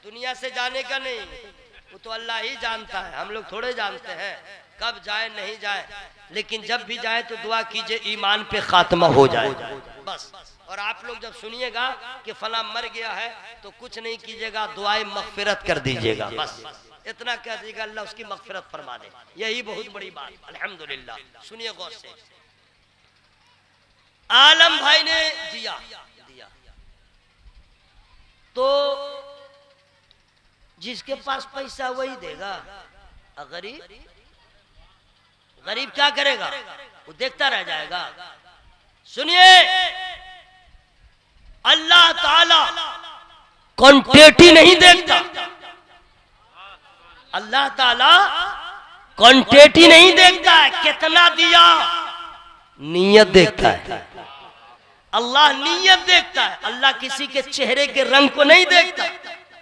दुनिया से जाने का नहीं, वो तो अल्लाह ही जानता है, हम लोग थोड़े जानते हैं कब जाए नहीं जाए। लेकिन जब भी जाए तो दुआ कीजिए ईमान पे खात्मा हो जाए बस। और आप लोग जब सुनिएगा कि फला मर गया है तो कुछ नहीं कीजिएगा, दुआए मगफिरत कर दीजिएगा, बस इतना कह दीजिएगा अल्लाह उसकी मगफिरत फरमा दे, यही बहुत बड़ी बात। अल्हम्दुलिल्लाह। सुनिए गौर से, आलम भाई ने दिया तो जिसके पास पैसा वही देगा। गरीब गरीब क्या करेगा? वो देखता रह जाएगा। सुनिए, अल्लाह ताला क्वांटिटी नहीं देखता, अल्लाह ताला क्वांटिटी नहीं देखता है कितना दिया, नीयत देखता है। अल्लाह नीयत देखता है। अल्लाह किसी के चेहरे के रंग को नहीं देखता,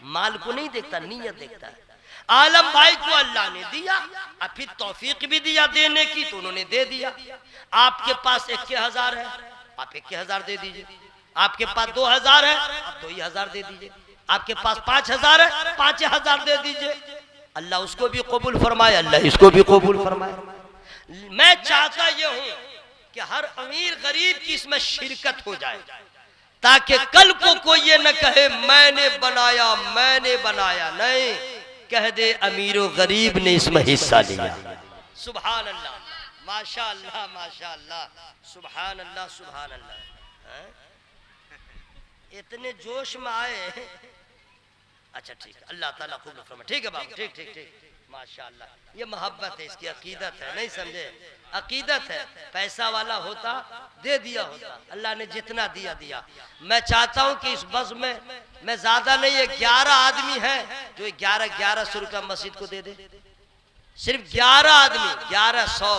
माल को नहीं देखता, नीयत देखता है। आलम भाई को अल्लाह ने दिया, और फिर तौफीक भी दिया देने की, तो उन्होंने दे दिया। आपके पास 21,000 है, आप 21,000 दे दीजिए। आपके पास 2,000 है, आप 2,000 दे दीजिए। आपके पास 5,000 है, 5,000 दे दीजिए। अल्लाह उसको भी कबूल फरमाए, अल्लाह इसको भी कबूल फरमाए। मैं चाहता ये हूं कि हर अमीर गरीब की इसमें शिरकत हो जाए, ताकि कल को कोई ये न कहे मैंने बनाया, नहीं, कह दे अमीरो गरीब ने इसमें हिस्सा लिया। सुभान अल्लाह, माशाअल्लाह, माशाअल्लाह, सुभान अल्लाह, सुभान अल्लाह। इतने जोश में आए। अच्छा ठीक है, अल्लाह ताला खूब फरमाए। ठीक है बाबू, ठीक ठीक ठीक। माशाअल्लाह, ये मोहब्बत है, इसकी अकीदत है, नहीं समझे? अकीदत है। पैसा वाला होता दे दिया होता, अल्लाह ने जितना दिया दिया। मैं चाहता हूं कि इस बस में मैं ज्यादा नहीं, ये 11 आदमी है जो 1100 रुपया मस्जिद को दे दे। सिर्फ 11 आदमी, 1100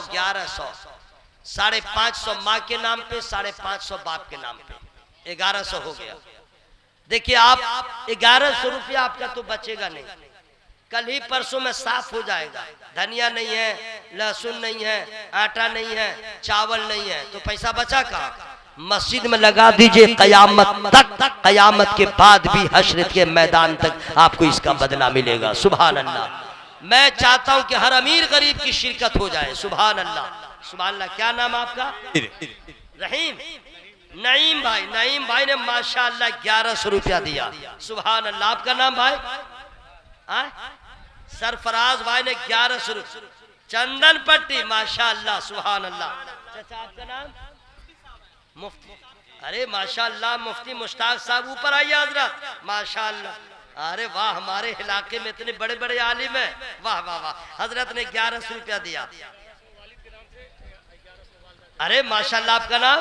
550 माँ के नाम पे, 550 बाप के नाम पे, 1100 हो गया। देखिए आप 1100 रुपया आपका तो बचेगा नहीं, कल ही परसों में साफ हो जाएगा। धनिया नहीं है, लहसुन नहीं है, आटा नहीं है, चावल नहीं है, तो पैसा बचा कहाँ? मस्जिद में लगा दीजिए, कयामत तक, कयामत के बाद भी हश्र के मैदान तक आपको इसका बदला मिलेगा। सुभान अल्लाह। मैं चाहता हूं कि हर अमीर गरीब की शिरकत हो जाए। सुभान अल्लाह, सुभान अल्लाह। क्या नाम आपका? रहीम, नईम भाई। नईम भाई ने माशाअल्लाह 1100 रुपया दिया। सुभान अल्लाह। आपका नाम भाई? सरफराज भाई ने 1100 रुपया। चंदन पट्टी, माशाअल्लाह, सुभान अल्लाह। चाचा आपका नाम? मुफ्ती। अरे माशाअल्लाह, मुफ्ती मुश्ताक साहब ऊपर आइए हजरत, माशाअल्लाह। अरे वाह, हमारे इलाके में इतने बड़े बड़े आलिम है, वाह वाह वाह। हजरत ने 1100 रुपया दिया। अरे माशाअल्लाह। आपका नाम?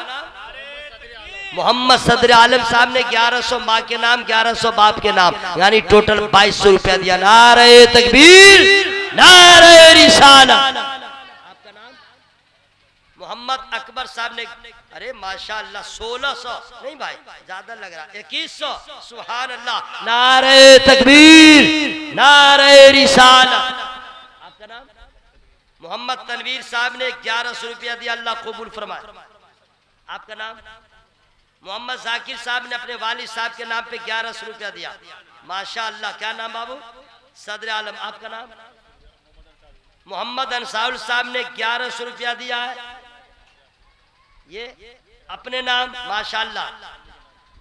मोहम्मद सदर आलम साहब ने 1100 माँ के नाम, 1100 बाप के नाम, यानी टोटल 2200 रुपया दिया। नारे तकबीर, नारे रिसाला। आपका नाम? मोहम्मद अकबर साहब ने, अरे माशाअल्लाह 1600 नहीं भाई, ज्यादा लग रहा, 2100। सुभान अल्लाह। नारे तकबीर, नारे रिसाला। आपका नाम? मोहम्मद तनवीर साहब ने 1100 रुपया दिया, अल्लाह कबूल फरमाए। आपका नाम? मोहम्मद जाकिर साहब ने अपने वालिद साहब के नाम पे 1100 रुपया दिया, माशाअल्लाह। क्या नाम बाबू? सदर आलम। आपका नाम? मोहम्मद अंसारुल साहब ने 1100 रुपया दिया है, ये अपने नाम, माशाअल्लाह।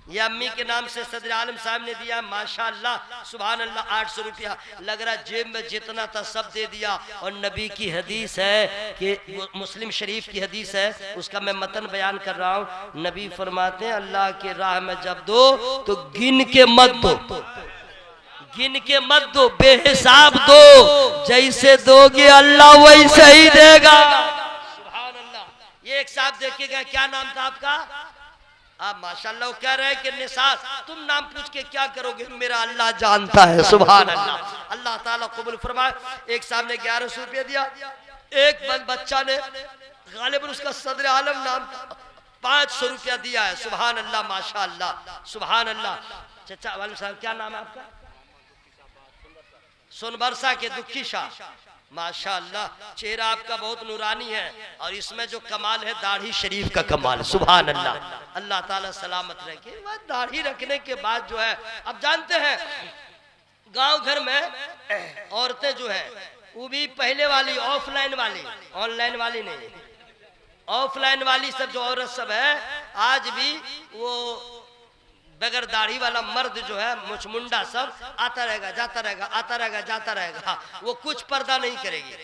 ये अम्मी के नाम से सदर आलम साहब ने दिया, माशाअल्लाह, सुभान अल्लाह। 800 रुपया लग रहा, जेब में जितना था सब दे दिया। और नबी की हदीस है कि मुस्लिम शरीफ की हदीस है, उसका मैं मतन बयान कर रहा हूँ। नबी फरमाते हैं, अल्लाह के राह में जब दो तो गिन के मत दो, गिन के मत दो, बेहिसाब दो। जैसे दोगे अल्लाह वैसे ही देगा। सुभान अल्लाह। ये एक साहब देखिएगा, क्या नाम था आपका? आप माशाअल्लाह कह रहे हैं कि निसार, तुम नाम पूछ के क्या करोगे, मेरा अल्लाह जानता है। सुभान अल्लाह। अल्लाह ताला कबूल फरमाए। एक साहब ने 1100 रुपया दिया, एक बच्चा ने, गालिबन उसका सदर आलम नाम, 500 रुपया दिया है। सुभान अल्लाह, माशाअल्लाह, सुभान अल्लाह। चाचा वाले साहब, क्या नाम है आपका? सोनबरसा के दुखी शाह, माशाअल्लाह। चेहरा आपका बहुत नूरानी है, और इसमें जो कमाल है दाढ़ी शरीफ का कमाल। सुभान अल्लाह। अल्लाह ताला सलामत रखे। वह दाढ़ी रखने के बाद जो है, अब जानते हैं गांव घर में औरतें जो है वो भी पहले वाली, ऑफलाइन वाली, ऑनलाइन वाली नहीं, ऑफलाइन वाली सब जो औरत सब है, आज भी वो बगैर दाढ़ी वाला मर्द जो है, मुचमुंडा सब आता रहेगा, जाता रहेगा, आता रहेगा, जाता रहेगा, वो कुछ पर्दा नहीं करेगी।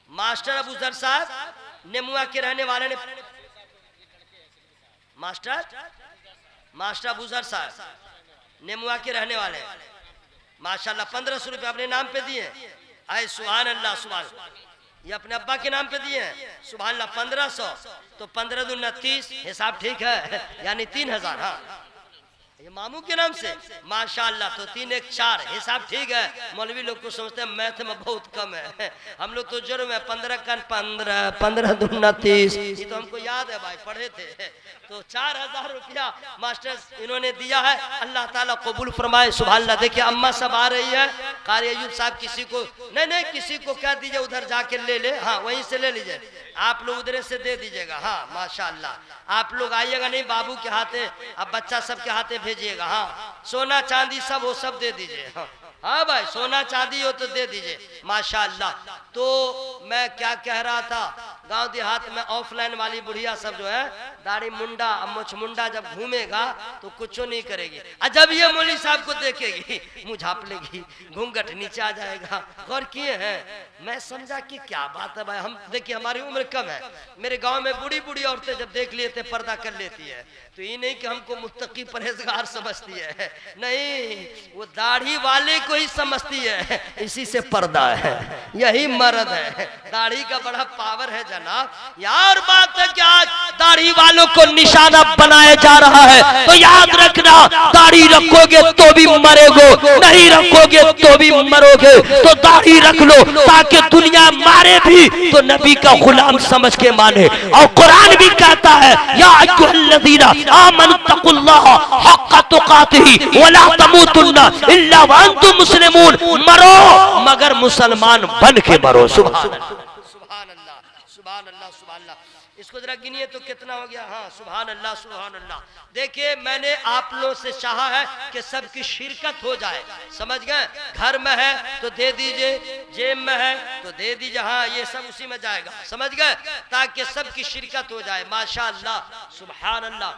मास्टर अबू जर साहब नेमुआ के रहने वाले ने, मास्टर अबू जर साहब नेमुआ के रहने वाले, माशाल्लाह 1500 रुपये अपने नाम पे दिए। आए सुभान अल्लाह, सुभान। ये अपने अब्बा के नाम पे दिए हैं, सुभान अल्लाह। 1500 तो 15 दूना 30, हिसाब ठीक है, यानी 3000। हाँ, ये मामू के नाम से, माशाअल्लाह। तो 3 1 4, हिसाब ठीक है। मौलवी लोग को समझते हैं मैथ में बहुत कम है, हम लोग तो जुर्म है। 15 कन 15, 15 दूना 30, ये तो हमको याद है भाई, पढ़े थे। तो 4000 रुपया मास्टर इन्होंने दिया है, अल्लाह ताला कबूल फरमाए। सुभान अल्लाह। देखिए अम्मा सब आ रही है, कारी अयूब साहब किसी को नहीं, किसी को कह दीजिए उधर जाके ले ले, हाँ वहीं से ले लीजिए, आप लोग उधर से दे दीजिएगा। हाँ माशाअल्लाह। आप लोग आइएगा नहीं, बाबू के हाथे, अब बच्चा सब के हाथे भेजिएगा। हाँ, सोना चांदी सब वो सब दे दीजिए। हाँ भाई, सोना चांदी हो तो दे दीजिए, माशाअल्लाह। तो मैं क्या कह रहा था, गांव देहात में ऑफलाइन वाली बुढ़िया सब जो है दाढ़ी मुंडा मुछ मुंडा जब घूमेगा तो कुछ नहीं करेगी, और जब ये मौलवी साहब को देखेगी मुंह झाप लेगी, घूंघट नीचे आ जाएगा। गौर किए हैं? मैं समझा कि क्या बात है भाई, हम देखिए हमारी उम्र कम है, मेरे गांव में बूढ़ी बूढ़ी औरतें जब देख लेते पर्दा कर लेती है, तो ये नहीं कि हमको मुत्तकी परहेजगार समझती है, नहीं, वो दाढ़ी वाले को ही समझती है, इसी से पर्दा है, यही मर्द है। दाढ़ी का बड़ा पावर है जनाब। यार बात है क्या, दाढ़ी वालों को निशाना बनाया जा रहा है, तो याद रखना, दाढ़ी रखोगे तो भी मरोगे, नहीं रखोगे तो भी मरोगे, तो दाढ़ी रख लो ताकि दुनिया मारे भी तो नबी का गुलाम समझ के माने। और कुरान भी कहता है, या अय्युहल्लज़ीना आमनु तक़ुल्लाह हक़्क़ तुक़ातिही वला तमूतुन्ना इल्ला व अंतुम मुस्लिमून, मरो मगर मुसलमान बन के मरो। सुभान अल्लाह, सुभान अल्लाह, सुभान अल्लाह, सुभान अल्लाह। इसको जरा गिनिए तो कितना हो गया? हाँ, सुभान अल्लाह, सुभान अल्लाह। देखिए मैंने आप लोगों से चाहा है कि सबकी शिरकत हो जाए, समझ गए? घर में है तो दे दीजिए, जेब में है तो दे दीजिए, हाँ ये सब उसी में जाएगा, समझ गए? ताकि सबकी शिरकत हो जाए। माशा अल्लाह, सुभान अल्लाह।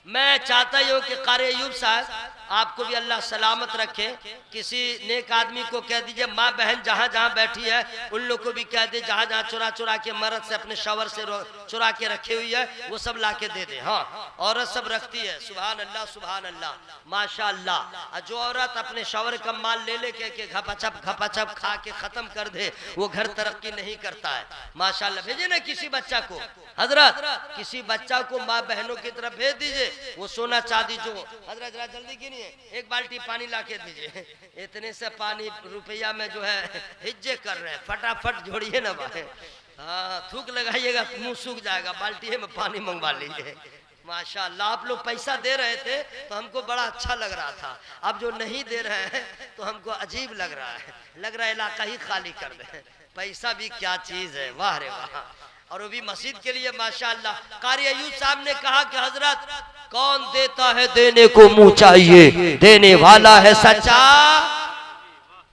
मैं चाहता हूँ कि कारी अय्यूब साहब आपको भी अल्लाह सलामत रखे। किसी नेक आदमी को कह दीजिए, माँ बहन जहाँ जहाँ बैठी है उन लोग को भी कह दे, जहाँ जहाँ चुरा चुरा के मर्द से अपने शवर से चुरा के रखी हुई है वो सब ला के दे दे। हाँ, औरत सब रखती है। सुभान अल्लाह, सुभान अल्लाह, माशा अल्लाह। जो औरत अपने शवर का माल ले लेके के घपाचप खा के खत्म कर दे, वो घर तरक्की नहीं करता है। माशा अल्लाह। भेजे ना किसी बच्चा को, हजरत किसी बच्चा को माँ बहनों की तरफ भेज दीजिए, वो सोना चांदी जो, हजरत जरा जल्दी गिनिए, एक बाल्टी पानी ला के दीजिए। इतने से पानी रुपया में जो है हिज्जे कर रहे हैं, फटाफट जोड़िए ना भाई। हाँ, थूक लगाइएगा, मुंह सूख जाएगा, बाल्टी में पानी मंगवा लीजिए। माशाअल्लाह। आप लोग पैसा दे रहे थे तो हमको बड़ा अच्छा लग रहा था, अब जो नहीं दे रहे हैं तो हमको अजीब लग रहा है, लग रहा है इलाका ही खाली कर दे। पैसा भी क्या चीज है, वाह रे वाह, और वो भी मस्जिद के लिए। माशाअल्लाह। कारी अय्यूब साहब ने कहा कि हजरत कौन देता है देने को मुंह चाहिए, देने वाला है सच्चा।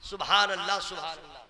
सुभान अल्लाह, सुभान अल्लाह।